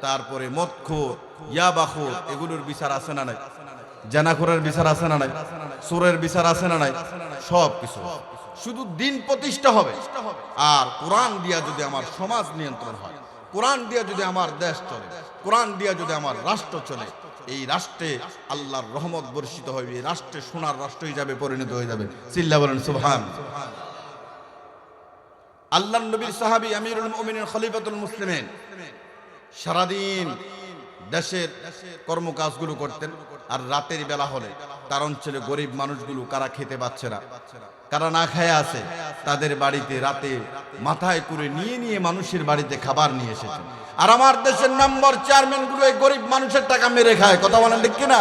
তারপরে মদখোর, ইয়াবাখোর, এগুলোর বিচার আছে না নাই? জেনাখোরের বিচার আছে না নাই? চোরের বিচার আছে না নাই? সব কিছু। শুধু দিন প্রতিষ্ঠা হবে। আর কোরআন দিয়া যদি আমার সমাজ নিয়ন্ত্রণ হয়, কোরআন দিয়া যদি আমার দেশ চলে, কোরআন দিয়া যদি আমার রাষ্ট্র চলে, এই রাষ্ট্রে আল্লাহর রহমত বর্ষিত হবে, এই রাষ্ট্রে সোনার রাষ্ট্র হিসাবে পরিণত হয়ে যাবে। চিল্লা বলেন সুবহানাল্লাহ। আল্লাহর নবীর সাহাবী আমিরুল মুমিনিন খলিফাতুল মুসলিমিন সারাদিন দেশের কর্মকাজগুলো করতেন, আর রাতের বেলা হলে তার অঞ্চলে গরিব মানুষগুলো কারা খেতে পাচ্ছে না, কারা না খেয়ে আছে, তাদের বাড়িতে রাতে মাথায় করে নিয়ে নিয়ে মানুষের বাড়িতে খাবার নিয়ে এসেছেন। আর আমার দেশের মেম্বার চেয়ারম্যান গুলো এই গরিব মানুষের টাকা মেরে খায়। কথা বলেন ঠিক কিনা?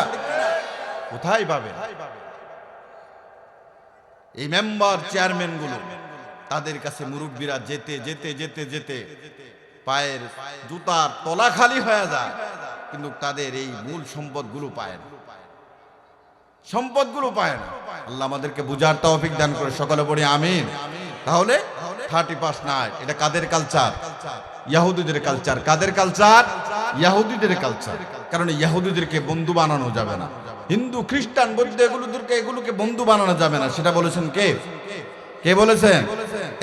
কোথায় পাবে এই মেম্বার চেয়ারম্যান গুলো? তাদের কাছে মুরব্বীরা যেতে যেতে যেতে যেতে পায়ের জুতার তলা খালি হয়ে যায়, কিন্তু তাদের এই মূল সম্পদগুলো পায় না, সম্পদগুলো পায় না। আল্লাহ আমাদেরকে বুঝার তৌফিক দান করে, সকলে পড়ি আমিন। তাহলে 30 নাই, এটা কাদের কালচার? ইহুদিদের কালচার। কাদের কালচার? ইহুদিদের কালচার। কারণ ইহুদিদেরকে বন্ধু বানানো যাবে না, হিন্দু খ্রিস্টান বৌদ্ধ এগুলোকে বন্ধু বানানো যাবে না। সেটা বলেছেন কে? কে বলেছেন?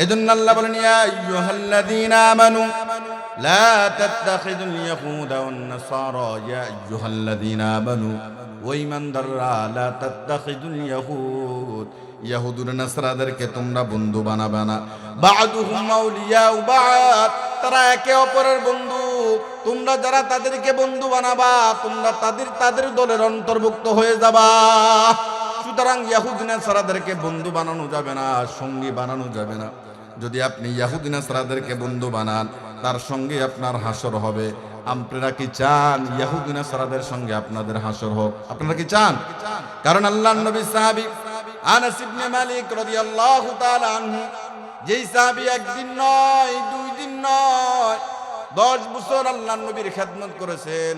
এজন্য আল্লাহ বলেন, ইয়া আইয়ুহাল্লাযীনা আমানু লা তাত্তাখিযুল ইয়াহুদা ওয়ান নাসারা, ইয়া আইয়ুহাল্লাযীনা আমানু, ও ঈমানদাররা, লা তাত্তাখিযুল ইয়াহুদ ইয়াহুদুর নাসরাদেরকে তোমরা বন্ধু বানাবে না। বা'দুহুম আউলিয়াউ বা'দ, তারা একে অপরের বন্ধু। তোমরা যারা তাদেরকে বন্ধু বানাবা, তোমরা তাদের দলের অন্তর্ভুক্ত হয়ে যাবা। সুতরাং ইয়াহুদ নাসরাদেরকে বন্ধু বানানো যাবে না, সঙ্গী বানানো যাবে না। যদি আপনি ইয়াহুদ নাসরাদেরকে বন্ধু বানান, তার সঙ্গে আপনার হাসর হবে। আপনারা কি চান ইয়াহুদ নাসরাদের সঙ্গে আপনাদের হাসর হোক? আপনারা কি চান? কারণ আল্লাহর নবী সাহাবী আনাস ইবনে মালিক রাদিয়াল্লাহু তাআলা আনহু, যেই সাহাবী একদিন নয়, 2 দিন নয়, 10 বছর আল্লাহর নবীর খেদমত করেছেন।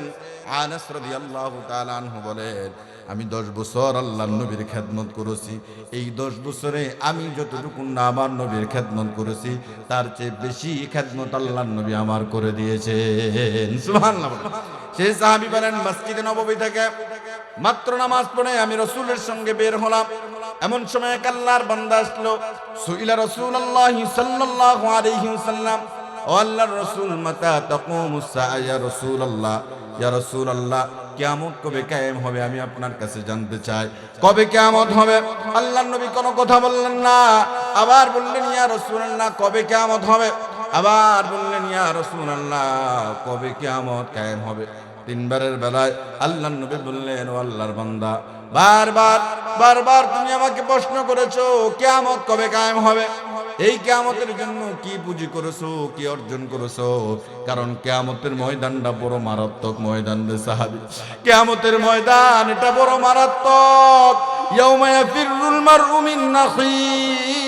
আনাস রাদিয়াল্লাহু তাআলা আনহু বলেন, আমি 10 বছর আল্লাহর নবীর খেদমত করেছি। এই 10 বছরে আমি যতটুকু না আমার নবীর খেদমত করেছি, তার চেয়ে বেশি খেদমত আল্লাহর নবী আমার করে দিয়েছেন। সুবহানাল্লাহ। সেই সাহাবী বলেন, মসজিদে নববী থেকে মাত্র নামাজ পড়ে আমি রাসূলের সঙ্গে বের হলাম। এমন সময় এক আল্লাহর বান্দা আসলো। সুইলা রাসূলুল্লাহ সাল্লাল্লাহু আলাইহি ওয়াসাল্লাম, ও আল্লাহর রাসূল, মাতা তাকুমুস সাআ ইয়া রাসূলুল্লাহ, ইয়া রাসূলুল্লাহ, কিয়ামত কবে কায়েম হবে আমি আপনার কাছে জানতে চাই। কবে কিয়ামত হবে? আল্লাহর নবী কোনো কথা বললেন না। আবার বললেন, ইয়া রাসূলুল্লাহ, কবে কিয়ামত হবে? আবার বললেন, ইয়া রাসূলুল্লাহ, কবে কিয়ামত কায়েম হবে? 3 বারের বেলায় আল্লাহর নবী বললেন, ও আল্লাহর বান্দা, বারবার তুমি আমাকে প্রশ্ন করেছো কিয়ামত কবে কায়েম হবে। এই কিয়ামতের জন্য কি পুঁজি করেছো, কি অর্জন করেছো? কারণ কিয়ামতের ময়দানটা বড় মারাত্মক ময়দান রে সাহাবী। কিয়ামতের ময়দান এটা বড় মারাত্মক। ইয়াউমা ইয়াফিরুল মারউ মিন আখিহি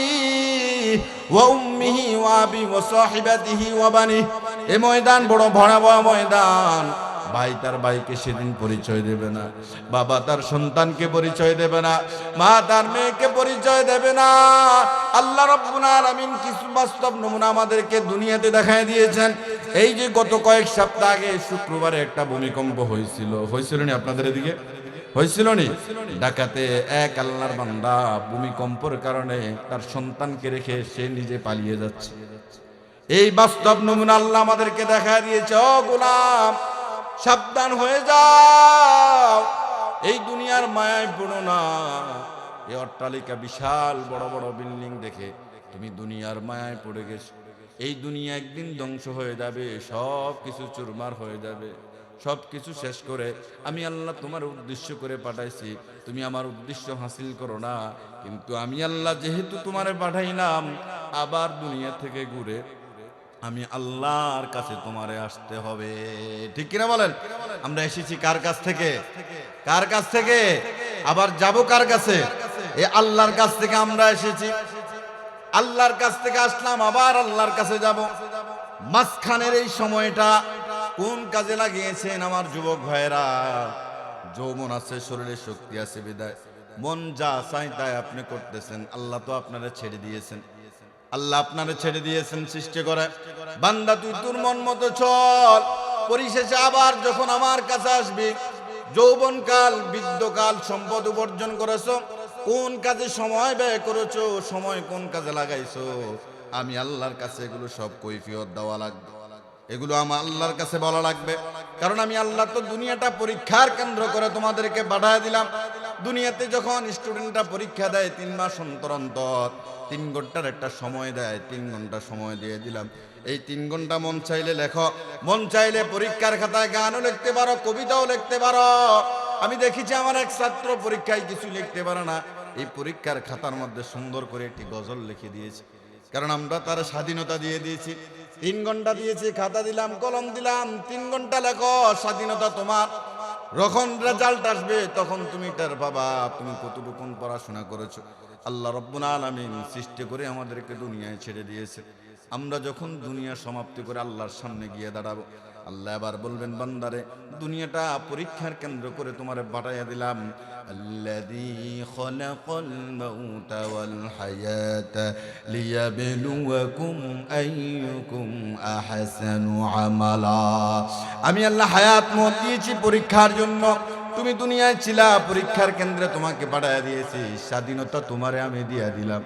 ওয়া উম্মিহি ওয়া আবি ওয়া সাহিবাতিহি ওয়া বানিহি। এই ময়দান বড় ভয়াবহ ময়দান। ভাই তার ভাইকে সেদিন পরিচয় দেবে না, বাবা তার সন্তানকে পরিচয় দেবে না, মা তার মেয়েকে পরিচয় দেবে না। আল্লাহ রাব্বুল আলামিন কিছু বাস্তব নমুনা আমাদেরকে দুনিয়াতে দেখায় দিয়েছেন। এই যে গত কয়েক সপ্তাহ আগে শুক্রবারে একটা ভূমিকম্প হয়েছিল নি আপনাদের এদিকে? হয়েছিল নি? ঢাকাতে এক আল্লাহর বান্দা ভূমিকম্পের কারণে তার সন্তানকে রেখে সে নিজে পালিয়ে যাচ্ছে। এই বাস্তব নমুনা আল্লাহ আমাদেরকে দেখায় দিয়েছে। ও গোলাম, সাবধান হয়ে যাও, এই দুনিয়ার মায়ায় পড়ো না। এই অট্টালিকা বিশাল বড় বড় বিল্ডিং দেখে তুমি দুনিয়ার মায়ায় পড়ে গেছো। এই দুনিয়া একদিন ধ্বংস হয়ে যাবে, সব কিছু চুরমার হয়ে যাবে। সব কিছু শেষ করে আমি আল্লাহ তোমার উদ্দেশ্য করে পাঠাইছি, তুমি আমার উদ্দেশ্য হাসিল করো না। কিন্তু আমি আল্লাহ যেহেতু তোমারে পাঠাইলাম, আবার দুনিয়া থেকে ঘুরে আমি আল্লাহর কাছে তোমারে আসতে হবে। ঠিক কিনা বলেন? আমরা এসেছি কার কাছ থেকে? কার কাছ থেকে? আবার যাব কার কাছে? এই আল্লাহর কাছ থেকে আমরা এসেছি। আল্লাহর কাছ থেকে আসলাম, আবার আল্লাহর কাছে যাব। মাঝখানের এই সময়টা কোন কাজে লাগিয়েছেন আমার যুবক ভাইরা? যৌবন আছে, শরীরে শক্তি আছে বিদায় মন যা চাই তাই আপনি করতেছেন। আল্লাহ তো আপনারা ছেড়ে দিয়েছেন। আল্লাহ আপনারা ছেড়ে দিয়েছেন সৃষ্টি করে, বান্দা তুই তোর মন মতো চল। পরিশেষে আবার যখন আমার কাছে আসবি, যৌবনকাল, বৃদ্ধকাল, সম্পদ উপার্জন করেছো, কোন কাজে সময় ব্যয় করেছো, সময় কোন কাজে লাগাইছো, আমি আল্লাহর কাছে এগুলো সব কৈফিয়ত দেওয়া লাগবে। এগুলো আমার আল্লাহর কাছে বলা লাগবে। কারণ আমি আল্লাহ তো দুনিয়াটা পরীক্ষার কেন্দ্র করে তোমাদেরকে পাঠিয়ে দিলাম। দুনিয়াতে যখন স্টুডেন্টরা পরীক্ষা দেয় 3 মাস অন্তর অন্তর 3 ঘন্টার একটা সময় দেয়, 3 ঘন্টা সময় দিয়ে দিলাম। এই 3 ঘন্টা মন চাইলে লেখো, মন চাইলে পরীক্ষার খাতায় গানও লিখতে পারো, কবিতাও লিখতে পারো। আমি দেখেছি আমার এক ছাত্র পরীক্ষায় কিছু লিখতে পারে না, এই পরীক্ষার খাতার মধ্যে সুন্দর করে একটি গজল লিখে দিয়েছে। কারণ আমরা তার স্বাধীনতা দিয়ে দিয়েছি। 3 ঘন্টা দিয়েছি, খাতা দিলাম, কলম দিলাম, 3 ঘন্টা লেখো, স্বাধীনতা তোমার। যখন রেজাল্ট আসবে তখন তুমি টের পাবা তুমি কতটুকু পড়াশোনা করেছো। আল্লাহ রাব্বুল আলামিন সৃষ্টি করে আমাদেরকে দুনিয়ায় ছেড়ে দিয়েছে। আমরা যখন দুনিয়া সমাপ্তি করে আল্লাহর সামনে গিয়ে দাঁড়াবো, আল্লাহ আবার বলবেন, বান্দারে দুনিয়াটা পরীক্ষার কেন্দ্র করে তোমারে পাঠাইয়া দিলাম। আল্লাযী খালাকাল মাউতা ওয়াল হায়াতা লিয়াবলুয়াকুম আইয়ুকুম আহসানু আমালা। আমি আল্লাহ হায়াত মত দিয়েছি পরীক্ষার জন্য। তুমি দুনিয়ায় ছিলা, পরীক্ষার কেন্দ্রে তোমাকে পাঠাইয়া দিয়েছি। স্বাধীনতা তোমারে আমি দিয়া দিলাম।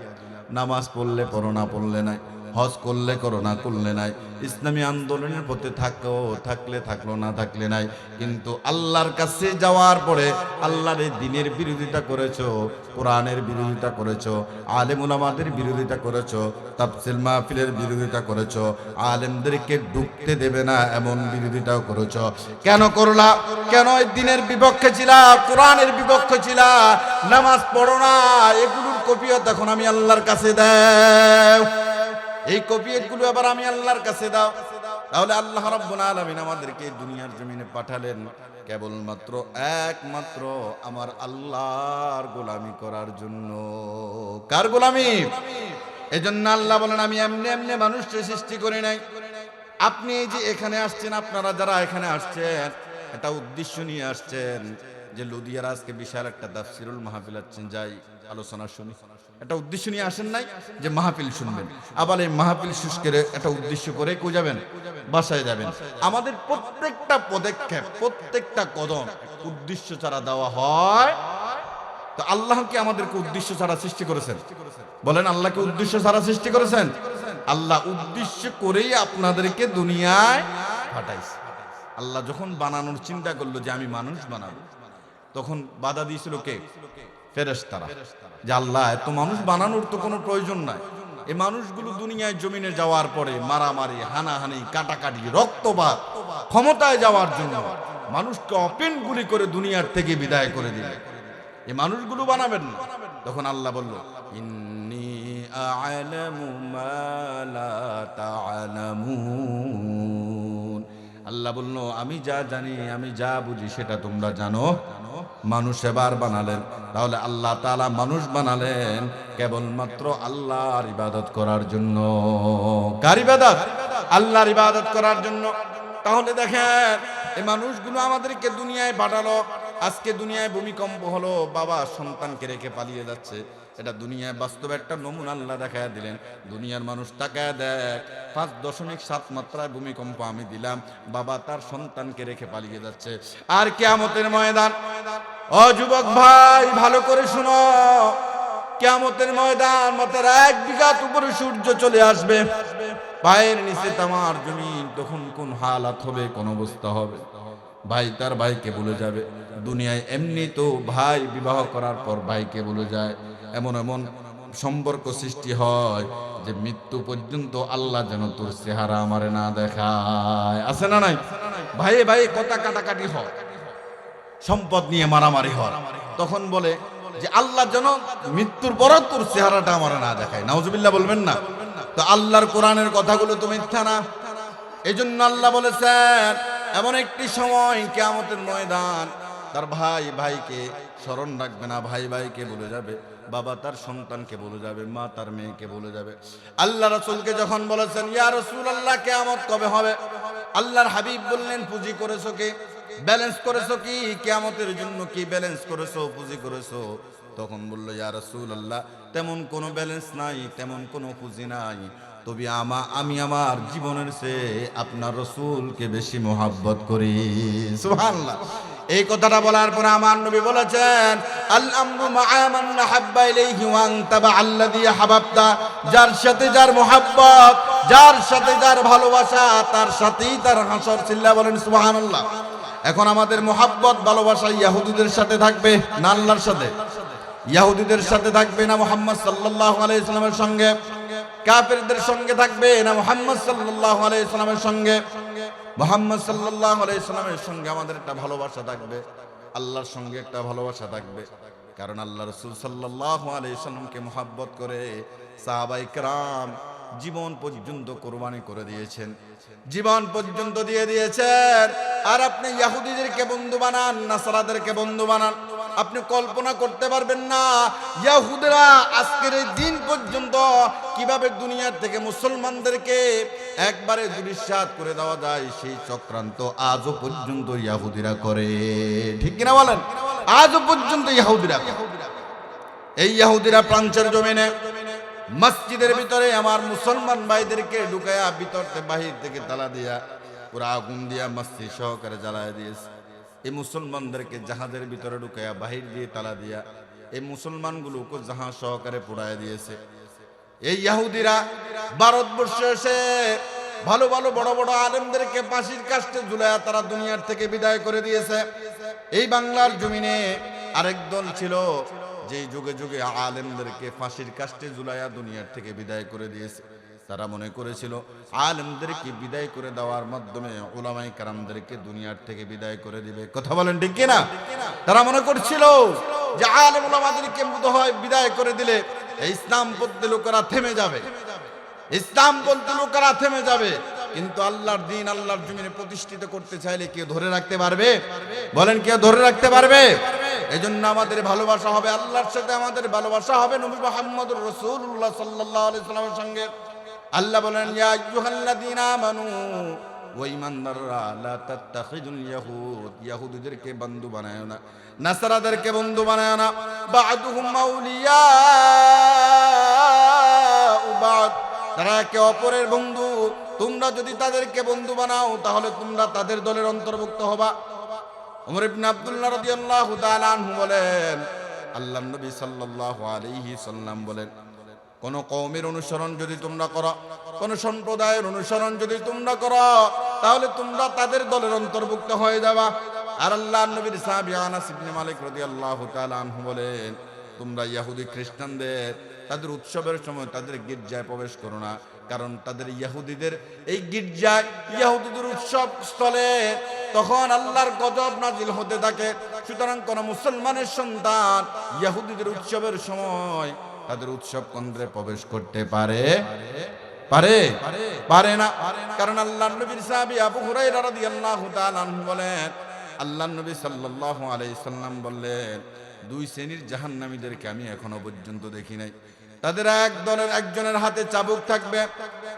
নামাজ পড়লে পড়ো, না পড়লে নাই। হজ করলে করো, না করলে নাই। ইসলামী আন্দোলনের পথে থাকলে থাকলো, না থাকলে নাই। কিন্তু আল্লাহর কাছে যাওয়ার পরে আল্লাহর এই দ্বীনের বিরোধিতা করেছো, কোরআনের বিরোধিতা করেছো, আলেম উলামাদের বিরোধিতা করেছো, তাফসীর মাহফিলের বিরোধিতা করেছো, আলেমদেরকে ঢুকতে দেবে না এমন বিরোধিতাও করেছো। কেন করলা? কেন এই দ্বীনের বিপক্ষে ছিলা, কোরআনের বিপক্ষে ছিলা? নামাজ পড়ো না, এগুলোর কপিয়ত এখন আমি আল্লাহর কাছে দাও, এই কপিয়তগুলো আবার আমি আল্লাহর কাছে দাও। তাহলে আল্লাহ রাব্বুল আলামিন আমাদেরকে দুনিয়ার জমিনে পাঠালেন কেবলমাত্র একমাত্র আমার আল্লাহর গোলামি করার জন্য। কার গোলামি? এজন্য আল্লাহ বলেন, আমি এমনি এমনি মানুষকে সৃষ্টি করি নাই। আপনি এই যে এখানে আসছেন, আপনারা যারা এখানে আসছেন, এটা উদ্দেশ্য নিয়ে আসছেন যে লুধিয়ার আজকে বিশাল একটা তাফসীরুল মাহফিল আছেন, যাই আলোচনা শুনি। এটা উদ্দেশ্য নিয়ে আসেন নাই যে মাহফিল শুনবেন, আবার এই মাহফিল শুষ্কের একটা উদ্দেশ্য করে কই যাবেন? বাসায় যাবেন। আমাদের প্রত্যেকটা পদক্ষেপ, প্রত্যেকটা কদম উদ্দেশ্য ছাড়া দেওয়া হয়। তো আল্লাহ কি আমাদেরকে উদ্দেশ্য ছাড়া সৃষ্টি করেছেন? বলেন, আল্লাহকে উদ্দেশ্য ছাড়া সৃষ্টি করেছেন? আল্লাহ উদ্দেশ্য করেই আপনাদেরকে দুনিয়ায় পাঠাইছে। আল্লাহ যখন বানানোর চিন্তা করলো যে আমি মানুষ বানাবো, তখন বাধা দিয়েছিল কে? ফেরেশতারা। যে আল্লাহ, এত মানুষ বানানোর তো কোনো প্রয়োজন নাই। এই মানুষগুলো দুনিয়ায় জমিনে যাওয়ার পরে মারামারি, হানাহানি, কাটাকাটি, রক্তপাত, ক্ষমতায় যাওয়ার জন্য মানুষকে অপেন গুলি করে দুনিয়ার থেকে বিদায় করে দিলে এই মানুষগুলো বানাবেন না। তখন আল্লাহ বলল, ইন্নী আ'লামু মা লা তা'লামুন। আল্লাহ বলল, আমি যা জানি, আমি যা বুঝি সেটা তোমরা জানো। মানুষ এবার বানালেন। তাহলে আল্লাহ তাআলা মানুষ বানালেন কেবলমাত্র আল্লাহর ইবাদত করার জন্য। কার ইবাদত? আল্লাহর ইবাদত করার জন্য। তাহলে দেখেন, এই মানুষগুলো আমাদেরকে দুনিয়ায় পাঠালো। আজকে দুনিয়ায় ভূমিকম্প হলো, বাবা সন্তানকে রেখে পালিয়ে যাচ্ছে। এটা দুনিয়ায় বাস্তবে একটা নমুনা আল্লাহ দেখায় দিলেন। দুনিয়ার মানুষ তাকায় দেখ, 5.7 মাত্রায় ভূমিকম্প আমি দিলাম, বাবা তার সন্তানকে রেখে পালিয়ে যাচ্ছে। আর কিয়ামতের ময়দান, ও যুবক ভাই ভালো করে শুনো, কিয়ামতের ময়দান মাত্র 1 বিঘাত উপরে সূর্য চলে আসবে, পায়ের নিচে তামার জমিন, তখন কোন হালাত হবে, কোন অবস্থা হবে? ভাই তার ভাইকে ভুলে যাবে। দুনিয়ায় এমনি তো ভাই বিবাহ করার পর ভাইকে ভুলে যায়। এমন এমন সম্পর্ক সৃষ্টি হয় যে মৃত্যু পর্যন্ত আল্লাহ যেন তোর চেহারা আমারে না দেখায়। আছে না নাই? ভাইয়ে ভাই কথা কাটাকাটি হয়, সম্পদ নিয়ে মারামারি হয়, তখন বলে যে আল্লাহ যেন মৃত্যুর পর তোর চেহারাটা আমারে না দেখায়। নাউজুবিল্লাহ বলবেন না? তো আল্লাহর কোরআনের কথাগুলো তো মিথ্যা না। এজন্য আল্লাহ বলেছেন, এমন একটি সময় কিয়ামতের ময়দান, তার ভাই ভাইকে স্মরণ রাখবে না, ভাই ভাইকে ভুলে যাবে, বাবা তার সন্তানকে ভুলে যাবে, মা তার মেয়েকে ভুলে যাবে। আল্লাহ রাসূলকে যখন বলেছেন, ইয়া রাসূলুল্লাহ কিয়ামত কবে হবে? আল্লাহর হাবিব বললেন, পুঁজি করেছো কি, ব্যালেন্স করেছো কি, কিয়ামতের জন্য কি ব্যালেন্স করেছো, পুঁজি করেছো? তখন বলল, ইয়া রাসূলুল্লাহ তেমন কোনো ব্যালেন্স নাই, তেমন কোনো পুঁজি নাই, তবে আমি আমার জীবনের চেয়ে আপনার রাসূলকে বেশি মহব্বত করি। সুবহানাল্লাহ। এই কথাটা বলার পরে আমার নবী বলেছেন, আল আমরু মা'a মান হাব্বা ইলাইহি ওয়া আনতাবা আল্লাযী হাবাবতা। যার সাথে যার মহব্বত, যার সাথে যার ভালোবাসা, তার সাথেই তার হাসর। চিল্লা বলেন সুবহানাল্লাহ। এখন আমাদের মহব্বত ভালোবাসা ইহুদিদের সাথে থাকবে না আল্লাহর সাথে? ইহুদিদের সাথে থাকবে না মুহাম্মদ সাল্লাল্লাহু আলাইহি সাল্লামের সঙ্গে? কাফেরদের সঙ্গে থাকবে না মুহাম্মদ সাল্লাল্লাহু আলাইহি সাল্লামের সঙ্গে? মুহাম্মদ সাল্লাল্লাহু আলাইহি সাল্লামের সঙ্গে আমাদের একটা ভালোবাসা থাকবে, আল্লাহর সঙ্গে একটা ভালোবাসা থাকবে। কারণ আল্লাহ রাসূল সাল্লাল্লাহু আলাইহি সাল্লামকে মহব্বত করে সাহাবায়ে কেরাম জীবন পর্যন্ত কোরবানি করে দিয়েছেন, জীবন পর্যন্ত দিয়ে দিয়েছেন। আর আপনি ইহুদিদেরকে বন্ধু বানান, নাসারাদেরকে বন্ধু বানান, আপনি কল্পনা করতে পারবেন না ইহুদিরা আজকের এই দিন পর্যন্ত কিভাবে দুনিয়ার থেকে মুসলমানদেরকে একবারে দুরিশাত করে দেওয়া যায়, সেই চক্রান্ত আজও পর্যন্ত ইহুদিরা করে। ঠিক কিনা বলেন? আজও পর্যন্ত ইহুদিরা। এই ইহুদিরা প্রাঞ্চের জমিনে মসজিদের ভিতরে আমার মুসলমান ভাইদেরকে ঢুকায়া ভিতরতে বাহির থেকে তালা দিয়া পুরা আগুন দিয়া মসজিদ সহকারে জ্বালায় দিয়েছে। এই মুসলমানদেরকে জাহাজের ভিতরে ঢুকায়া বাহির দিয়ে তালা দিয়া এই মুসলমানগুলোকে জাহাজ সহকারে পোড়ায় দিয়েছে। এই ইহুদিরা ভারতবর্ষে এসে ভালো ভালো বড় বড় আলেমদেরকে ফাঁসির কাস্টে ঝুলায়া তারা দুনিয়ার থেকে বিদায় করে দিয়েছে। এই বাংলার জমিনে আরেক দল ছিল যেই যুগে যুগে আলেমদেরকে ফাঁসির কাস্টে ঝুলায়া দুনিয়ার থেকে বিদায় করে দিয়েছে। তারা মনে করেছিল আলেমদেরকে বিদায় করে দেওয়ার মাধ্যমে উলামায়ে কেরামদেরকে দুনিয়ার থেকে বিদায় করে দিবে। কথা বলেন ঠিক কিনা? তারা মনে করছিল যে আলেম উলামাদেরকে হয় বিদায় করে দিলে এই ইসলামপন্থী লোকেরা থেমে যাবে, ইসলামপন্থী লোকেরা থেমে যাবে। কিন্তু আল্লাহর দ্বীন আল্লাহর জমিনে প্রতিষ্ঠিত করতে চাইলে কেউ ধরে রাখতে পারবে? বলেন কেউ ধরে রাখতে পারবে? এজন্য আমাদের ভালোবাসা হবে আল্লাহর সাথে, আমাদের ভালোবাসা হবে নবী মুহাম্মদুর রাসূলুল্লাহ সাল্লাল্লাহু আলাইহি সাল্লামের সঙ্গে। আল্লাহ বলেন ইয়া আইয়ুহাল্লাযীনা আমানু ওয়া ঈমানদাররা লা তাত্তাখিযুল ইয়াহুদ, ইহুদিদেরকে বন্ধু বানায়ো না, নাসারাদেরকে বন্ধু বানায়ো না। বা'দুহুম আউলিয়া বা'দ, তারা একে অপরের বন্ধু। তোমরা যদি তাদেরকে বন্ধু বানাও তাহলে তোমরা তাদের দলের অন্তর্ভুক্ত হবা। ওমর ইবনে আব্দুল্লাহ রাদিয়াল্লাহু তাআলা আনহু বলেন, আল্লাহর নবী সাল্লাল্লাহু আলাইহি সাল্লাম বলেন, কোন কওমের অনুসরণ যদি তোমরা করো, কোন সম্প্রদায়ের অনুসরণ যদি তোমরা করো, তাহলে তোমরা তাদের দলের অন্তর্ভুক্ত হয়ে যাবা। আর আল্লাহর নবীর সাহাবী আনাস ইবনে মালিক রাদিয়াল্লাহু তাআলা আনহু বলেন, তোমরা ইহুদি খ্রিস্টানদের তাদের উৎসবের সময় তাদের গির্জায় প্রবেশ করো না, কারণ তাদের ইহুদিদের এই গির্জায় ইহুদিদের উৎসব স্থলে তখন আল্লাহর গজব নাজিল হতে থাকে। সুতরাং কোন মুসলমানের সন্তান ইহুদিদের উৎসবের সময় তাদের উৎসব কেন্দ্রে প্রবেশ করতে পারে না। কারণ আল্লাহর নবীর সাহাবী আবু হুরায়রা রাদিয়াল্লাহু তাআলা আনহু বলেন, আল্লাহর নবী সাল্লাল্লাহু আলাইহি সাল্লাম বললেন, দুই শ্রেণীর জাহান্নামীদেরকে আমি এখনো পর্যন্ত দেখি নাই। তাদের এক দলের একজনের হাতে চাবুক থাকবে,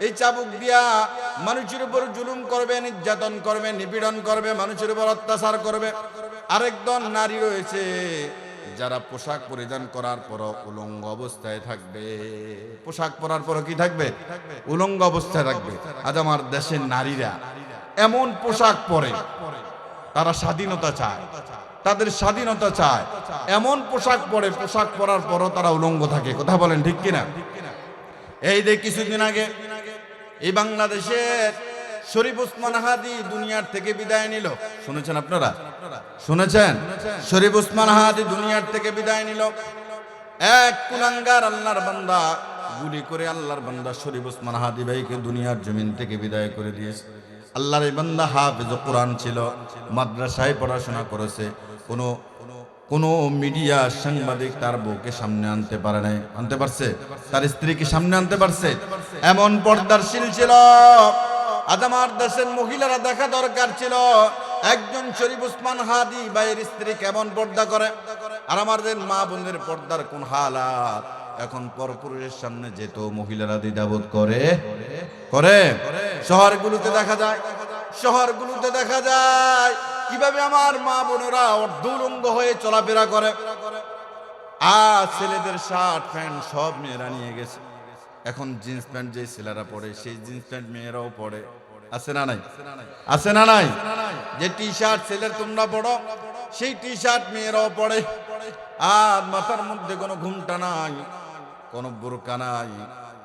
এই চাবুক দিয়া মানুষের উপর জুলুম করবে, নির্যাতন করবে, নিপীড়ন করবে, মানুষের উপর অত্যাচার করবে। আরেক দল নারী রয়েছে যারা পোশাক পরিধান করার পর উলঙ্গ অবস্থায় থাকবে। পোশাক পরার পর কি থাকবে? উলঙ্গ অবস্থায় থাকবে। আজ আমার দেশের নারীরা এমন পোশাক পরে, তারা স্বাধীনতা চায়, তাদের স্বাধীনতা চায়, এমন পোশাক পরে, পোশাক পরার পরও তারা উলঙ্গ থাকে। কথা বলেন ঠিক কিনা? এই যে কিছুদিন আগে এই বাংলাদেশের শরীফ ওসমান হাদি দুনিয়ার থেকে বিদায় নিল, শুনেছেন আপনারা? শুনেছেন? শরীফ ওসমান হাদি দুনিয়ার থেকে বিদায় নিল। এক কুলাঙ্গার আল্লাহর বান্দা গুলি করে আল্লাহর বান্দা শরীফ ওসমান হাদি ভাইকে দুনিয়ার জমিন থেকে বিদায় করে দিয়েছে। আল্লাহর এই বান্দা হাফেজ কোরআন ছিল, মাদ্রাসায় পড়াশোনা করেছে। কোন মিডিয়া সাংবাদিক তার বউকে সামনে আনতে পারে নাই। আনতে পারছে? তার স্ত্রীকে সামনে আনতে পারছে? এমন পর্দাশীল ছিল। আজ আমার দেশের মহিলারা দেখা দরকার ছিল একজন শরীফ ওসমান হাদি ভাইয়ের স্ত্রী কেমন পর্দা করে, আর আমাদের মা বোনদের পর্দার কোন হালাত। এখন পরপুরুষের সামনে যেত মহিলারা দ্বিধাবোধ করে। শহরগুলোতে দেখা যায়, শহরগুলোতে দেখা যায় কিভাবে আমার মা বোনেরা অর্ধউলঙ্গ হয়ে চলাফেরা করে। আর ছেলেদের শার্ট প্যান্ট সব মেয়েরা নিয়ে গেছে। এখন জিন্স প্যান্ট যে ছেলেরা পরে সেই জিন্স প্যান্ট মেয়েরাও পরে। আছে না নাই? আছে না নাই? যে টি শার্ট ছেলের তোমরা পড়ো সেই টি শার্ট মেয়েরাও পড়ে। আর মাথার মধ্যে কোনো ঘুমটা নাই, কোনো বোরকা নাই,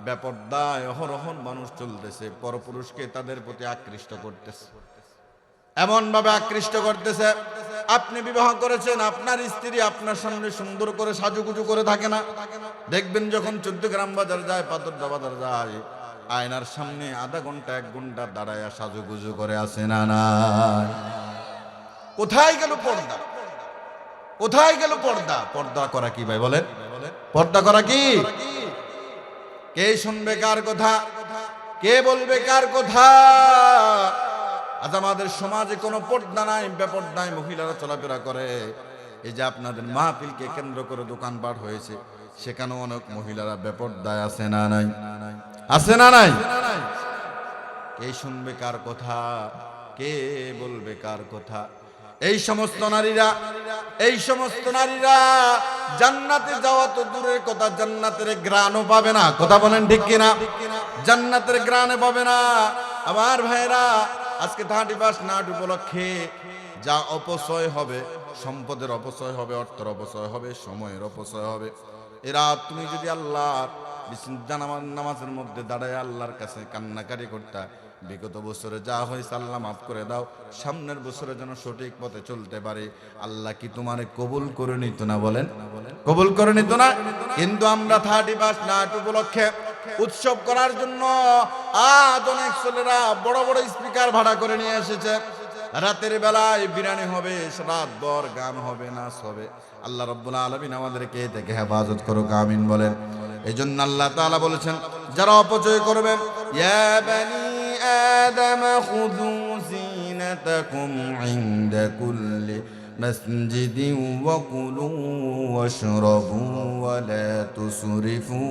বেপরদায় অহরহ মানুষ চলতেছে, পরপুরুষকে তাদের প্রতি আকৃষ্ট করতেছে, এমন ভাবে আকৃষ্ট করতেছে। আপনি বিবাহ করেছেন, আপনার স্ত্রী আপনার সামনে সুন্দর করে সাজুগুজু করে থাকে না? দেখবেন যখন 14 গ্রাম বাজার যায়, পাথরডা বাজার যায়, আয়নার সামনে আধা ঘন্টা 1 ঘন্টা দাঁড়ায় সাজুগুজু করে। আসে না নাই? কোথায় গেল পর্দা? কোথায় গেল পর্দা? পর্দা করা কি ভাই বলেন? পর্দা করা কি? কে শুনবে কার কথা? কে বলবে কার কথা? আজ আমাদের সমাজে কোনো পর্দা নাই, বেপর্দায় মহিলারা চলাফেরা করে। এই যে আপনাদের মাহফিলকে কেন্দ্র করে দোকানপাট হয়েছে, সেখানেও অনেক মহিলারা বেপর্দায়। আছে না নাই? আছে না নাই? কে শুনবে কার কথা? কে বলবে কার কথা? এই সমস্ত নারীরা জান্নাতে যাওয়া তো দূরের কথা, জান্নাতের ঘ্রাণও পাবে না। কথা বলেন ঠিক কিনা? জান্নাতের ঘ্রাণও পাবে না। আমার ভাইরা, আজকে 31 নাট উপলক্ষে যা অপচয় হবে, সম্পদের অপচয় হবে, অর্থের অপচয় হবে, সময়ের অপচয় হবে। এরা তুমি যদি আল্লাহর নামাজের মধ্যে দাঁড়ায় আল্লাহর কাছে কান্নাকারি করতা, বিগত বছরে যা হয়েছে আল্লাহ মাফ করে দাও, সামনের বছরে যেন সঠিক পথে চলতে পারে। আল্লাহ কি তোমারে কবুল করে নিত না? বলেন, কবুল করে নিত না? কিন্তু আমরা 31 নাইট উপলক্ষে উৎসব করার জন্য আজ অনেক ছেলেরা বড় বড় স্পিকার ভাড়া করে নিয়ে এসেছে। রাতের বেলায় বিরিয়ানি হবে, রাত ভর গান হবে, নাচ হবে। আল্লাহ রাব্বুল আলামিন আমাদেরকে এ থেকে হেফাজত করুক, আমিন বলেন। এই জন্য আল্লাহ তাআলা বলেছেন, যারা অপচয় করবে, ইয়া বানি আদম খুযু যিনাতাকুম ইনদা কুল্লি মাসজিদিন ওয়া কুলু ওয়াশরাবু ওয়া লা তুসরিফু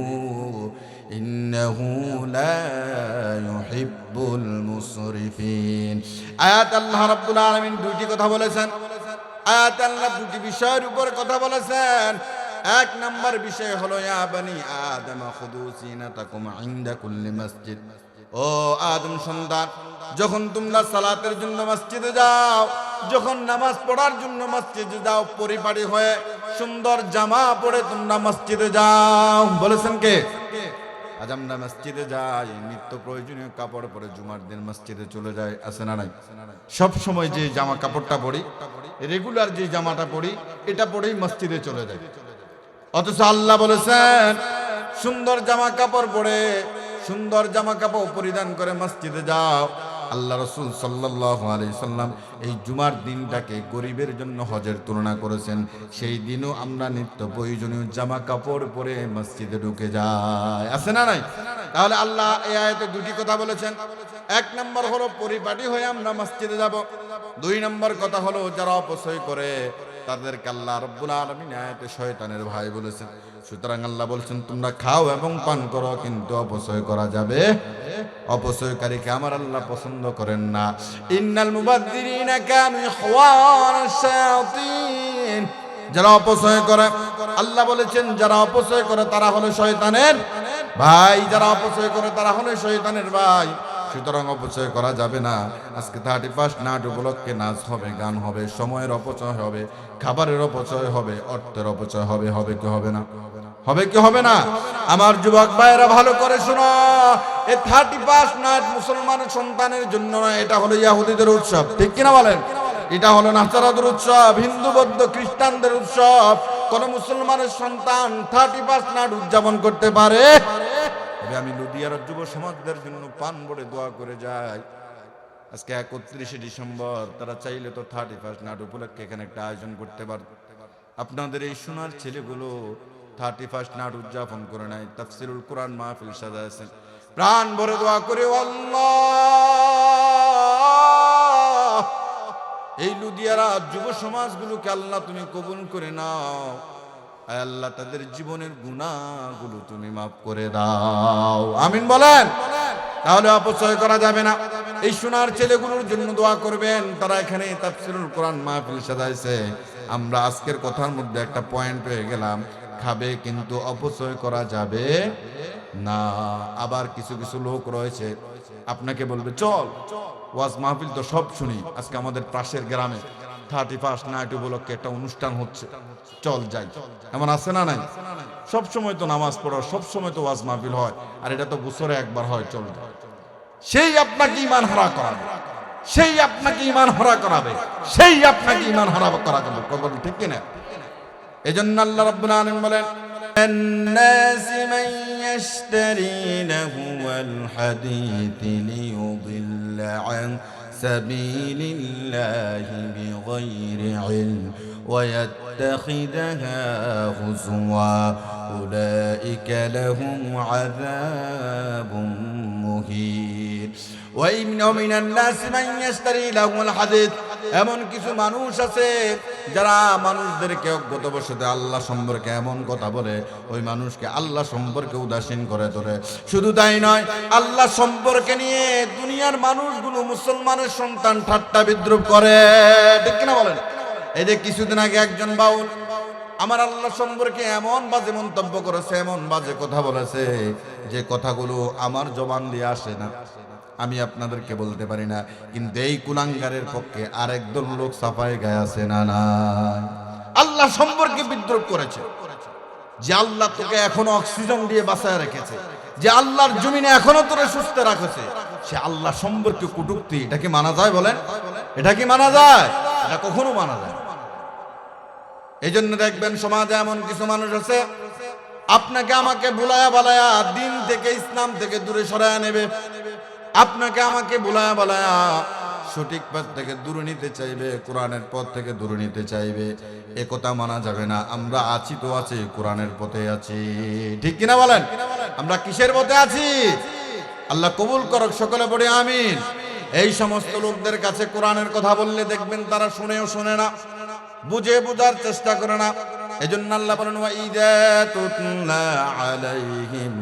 ইন্নাহু লা ইউহিব্বুল মুসরিফিন। আয়াত আল্লাহ রাব্বুল আলামিন দুইটি কথা বলেছেন। আয়াত আল্লাহ দুটি বিষয়ের উপর কথা বলেছেন। এক নম্বর বিষয় হলো, ইয়া বানি আদম খুযু যিনাতাকুম ইনদা কুল্লি মসজিদ, ও আদম সন্তান, যখন তোমরা সালাতের জন্য মসজিদে যাও, যখন নামাজ পড়ার জন্য মসজিদে যাও, পরিপাটি হয়ে সুন্দর জামা পরে তোমরা মসজিদে যাও। বলেছেন কে? আজ আমরা মসজিদে যাই নিত্য প্রয়োজনীয় কাপড় পরে, জুমার দিন মসজিদে চলে যায়, আছে না নাই? সব সময় যে জামা কাপড়টা পরি, রেগুলার যে জামাটা পরি, এটা পরেই মসজিদে চলে যায়। অথচ আল্লাহ বলেছেন, সুন্দর জামা কাপড় পরে, সুন্দর জামা কাপড় পরিধান করে মসজিদে যাও। আল্লাহ রাসূল সাল্লাল্লাহু আলাইহি সাল্লাম এই জুমার দিনটাকে গরিবের জন্য হজের তুলনা করেছেন। সেই দিনও আমরা নিত্য প্রয়োজনীয় জামা কাপড় পরে মসজিদে ঢুকে যাই, আছে না নাই? তাহলে আল্লাহ এই আয়াতে দুটি কথা বলেছেন। এক নম্বর হলো পরিপাটি হয়ে আমরা মসজিদে যাব। দুই নম্বর কথা হলো, যারা অপচয় করে তাদেরকে আল্লাহ রাব্বুল আলামিন আয়াতে শয়তানের ভাই বলেছেন। সুতরাং আল্লাহ বলছেন, তোমরা খাও এবং পান করো, কিন্তু অপচয় করা যাবে। অপচয়কারীকে আমার আল্লাহ পছন্দ করেন না। ইন্নাল মুবাযযিরিনা কানু ইখওয়ানাশ শায়াতিন, যারা অপচয় করে, আল্লাহ বলেছেন যারা অপচয় করে তারা হলো শয়তানের ভাই। যারা অপচয় করে তারা হলো শয়তানের ভাই। সুতরাং অপচয় করা যাবে না। আজকে 31 নাইট উপলক্ষে নাচ হবে, গান হবে, সময়ের অপচয় হবে, খাবারের অপচয় হবে, অর্থের অপচয় হবে। হবে কি হবে না? হবে কি হবে না? আমার যুবক ভাইরা ভালো করে শোনো, এই 31 নাইট মুসলমানের সন্তানের জন্য নয়, এটা হলো ইহুদিদের উৎসব, ঠিক কিনা বলেন? এটা হলো নাসারাদের উৎসব, হিন্দু বৌদ্ধ খ্রিস্টানদের উৎসব। কোন মুসলমানের সন্তান 31 নাইট উদযাপন করতে পারে? তবে আমি লুধিয়ানার যুব সমাজদের জন্য পান ভরে দোয়া করে যাই। আজকে 31শে ডিসেম্বর, তারা চাইলে তো 31 নাইট উপলক্ষে এখানে একটা আয়োজন করতে পারে। আপনাদের এই সোনার ছেলেগুলো 31 নাইট উদযাপন করে নাই, তাফসিরুল কোরআন মাহফিল সাজাইছেন। প্রাণ ভরে দোয়া করে, আল্লাহ এই লুধিয়ানা যুব সমাজগুলোকে আল্লাহ তুমি কবুল করে নাও। আল্লাহ তাদের জীবনের গুনাহগুলো তুমি মাফ করে দাও, আমিন বলেন। তাহলে অপচয় করা যাবে না। এই সোনার ছেলেগুলোর জন্য দোয়া করবেন। তারা এখানে তাফসিরুল কোরআন মাহফিল সাজাইছে। আমরা আজকের কথার মধ্যে একটা পয়েন্ট পেয়ে গেলাম, খাবে কিন্তু অপচয় করা যাবে না। আবার কিছু কিছু লোক রয়েছে আপনাকে বলবে, চল ওয়াজ মাহফিল তো সব শুনি, আজকে আমাদের পাশের গ্রামে 31 নাইট উপলক্ষে একটা অনুষ্ঠান হচ্ছে, চল যাই। এমন আছে না নাই? সব সময় তো নামাজ পড়ো, সব সময় তো ওয়াজ মাহফিল হয়, আর এটা তো বছরে একবার হয়, চল যাই। সেই আপনাকে ঈমান হারা করাবে, সেই আপনাকে ঈমান হারা করাবে, সেই আপনাকে ঈমান হারা করাবে, ঠিক কিনা? এজন্য আল্লাহ রাব্বুল আলামিন বলেন, الناس من يشتري لهو الحديث ليضل عن سبيل الله بغير علم ويتخذها هزوا أولئك لهم عذاب مهين ومن الناس من يشتري لهو الحديث। এমন কিছু মানুষ আছে যারা মানুষদেরকে অজ্ঞতাবশত আল্লাহ সম্পর্কে এমন কথা বলে, ওই মানুষকে আল্লাহ সম্পর্কে উদাসীন করে ধরে। শুধু তাই নয়, আল্লাহ সম্পর্কে নিয়ে দুনিয়ার মানুষগুলো মুসলমানের সন্তান ঠাট্টা বিদ্রুপ করে, ঠিক কিনা বলেন? এই যে কিছুদিন আগে একজন বাউল আমার আল্লাহ সম্পর্কে এমন বাজে মন্তব্য করেছে, এমন বাজে কথা বলেছে, যে কথাগুলো আমার জবান দিয়ে আসে না, আমি আপনাদেরকে বলতে পারি না। কিন্তু এই কুলাঙ্গারের পক্ষে আরেকদল লোক সাফাই গায়ে আছে না না, আল্লাহ সম্পর্কে বিদ্রুপ করেছে। যে আল্লাহ তোকে এখনো অক্সিজেন দিয়ে বাঁচায় রেখেছে, যে আল্লাহর জমিনে এখনো তোরে সুস্থ রাখেছে, সে আল্লাহ সম্পর্কে কটূক্তি, এটা কি মানা যায় বলেন? এটা কি মানা যায়? এটা কখনো মানা যায়। এই জন্য দেখবেন সমাজে এমন কিছু মানুষ আছে আপনাকে আমাকে বুলায়া বালায়া দিন থেকে ইসলাম থেকে দূরে সরায়া নেবে, আপনাকে আমাকে বুলায়া বালায়া সঠিক পথ থেকে দূরে নিতে চাইবে, কোরআনের পথ থেকে দূরে নিতে চাইবে। এ কথা মানা যাবে না। আমরা আছি তো আছি, কোরআনের পথে আছি, ঠিক কিনা বলেন? আমরা কিসের পথে আছি? আল্লাহ কবুল করক, সকলে পড়ে আমিন। এই সমস্ত লোকদের কাছে কোরআনের কথা বললে দেখবেন তারা শুনেও শোনে না, বুঝে বোঝার চেষ্টা করে না। এজন্য আল্লাহ বলেন ওয়াইদা তুতলা আলাইহিম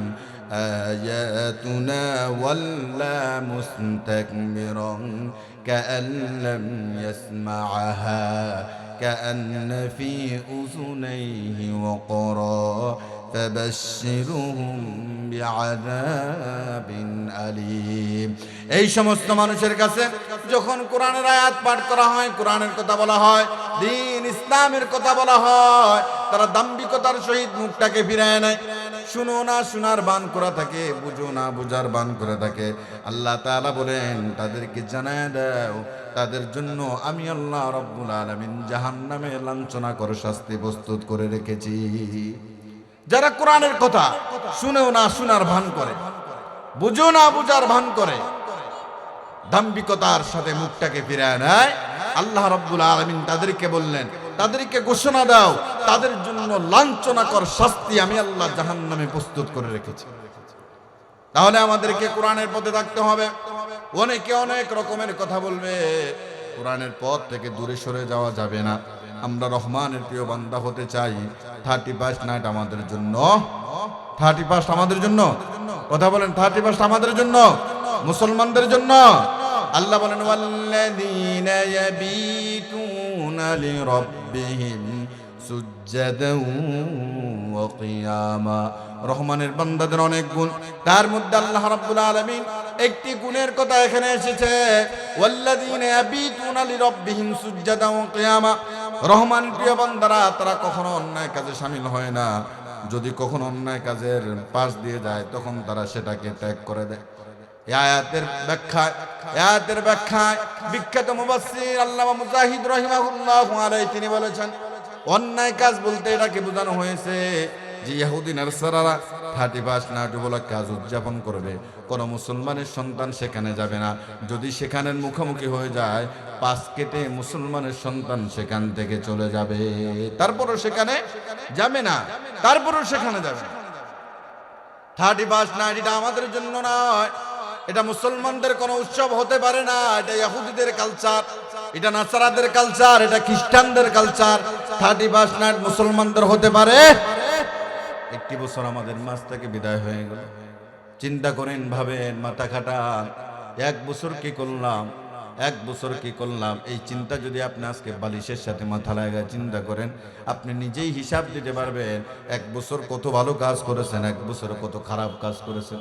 আয়াতুনা ওয়াল্লা মুস্তাকবিরান কাআন লাম ইয়াসমাআহা কাআন্না ফি উযুনাইহি ওয়াকরা ফাবাশশিরহুম বিআযাবিন আলীম। এই সমস্ত মানুষের কাছে যখন কোরআনের আয়াত পাঠ করা হয়, কোরআনের কথা বলা হয়, দ্বীন ইসলামের কথা বলা হয়, তারা দাম্ভিকতার সহিত মুখটাকে ফিরায় নেয়, শুনো না শোনার বান করা থাকে, বুঝো না বুঝার বান করে থাকে। আল্লাহ তাআলা বলেন তাদেরকে জানায় দাও তাদের জন্য আমি আল্লাহ রাব্বুল আলামিন জাহান্নামে লাঞ্ছনাকর শাস্তি প্রস্তুত করে রেখেছি। যারা কোরআনের কথা শুনেও না শোনার ভান করে, বুঝো না বুঝার ভান করে, দাম্ভিকতার সাথে মুখটাকে ফিরায় নেয়, আল্লাহ রাব্বুল আলামিন তাদেরকে বললেন, তাদেরকে ঘোষণা দাও তাদের জন্য লাঞ্ছনাকর শাস্তি আমি আল্লাহ জাহান্নামে প্রস্তুত করে রেখেছি। তাহলে আমাদেরকে কোরআনের পথে থাকতে হবে। অনেকে অনেক রকমের কথা বলবে, কোরআনের পথ থেকে দূরে সরে যাওয়া যাবে না। আমরা রহমানের প্রিয় বান্দা হতে চাই। 31 নাইট আমাদের জন্য, 31 আমাদের জন্য, কথা বলেন 31 আমাদের জন্য, মুসলমানদের জন্য। আল্লাহ বলেন ওয়াল্লাযীনা ইয়াবিতুনা লিরাব্বিহিম সুজ্জাদান ওয়া কিয়ামা। রহমানের বান্দাদের অনেক গুণ, তার মধ্যে আল্লাহ রাব্বুল আলামিন একটি গুণের কথা এখানে এসেছে, ওয়াল্লাযীনা ইয়াবিতুনা লিরাব্বিহিম সুজ্জাদান ওয়া কিয়ামা। রহমান প্রিয় বান্দারা তারা কখনো অন্যায় কাজে শামিল হয় না, যদি কখনো অন্যায় কাজের পাশ দিয়ে যায় তখন তারা সেটাকে ত্যাগ করে দেয়। আয়াতের ব্যাখ্যায় বিখ্যাত মুফাসসির আল্লামা মুজাহিদ রাহিমাহুল্লাহু আলাইহি তিনি বলেছেন, অন্যায় কাজ বলতে এটাকে বোঝানো হয়েছে যে ইহুদি নাসারারা 31 নাইট উপলক্ষে কাজ উদযাপন করবে, কোন মুসলমানের সন্তান সেখানে যাবে না। যদি সেখানের মুখোমুখি হয়ে যায়, পাশ কেটে মুসলমানের সন্তান সেখান থেকে চলে যাবে, তারপরও সেখানে যাবে না, তারপরও সেখানে যাবে না। 31 নাইট এটা আমাদের জন্য নয়, এটা মুসলমানদের কোনো উৎসব হতে পারে না, এটা ইহুদিদের কালচার, এটা নাসারাদের কালচার, এটা খ্রিস্টানদের কালচার। 31 নাইট মুসলমানদের হতে পারে। একটি বছর আমাদের মাঝ থেকে বিদায় হয়ে গেল। চিন্তা করেন, ভাবেন, মাথা খাটান, 1 বছর কি করলাম, 1 বছর কি করলাম। এই চিন্তা যদি আপনি আজকে বালিশের সাথে মাথা লাগায় চিন্তা করেন, আপনি নিজেই হিসাব দিতে পারবেন 1 বছর কত ভালো কাজ করেছেন, 1 বছর কত খারাপ কাজ করেছেন।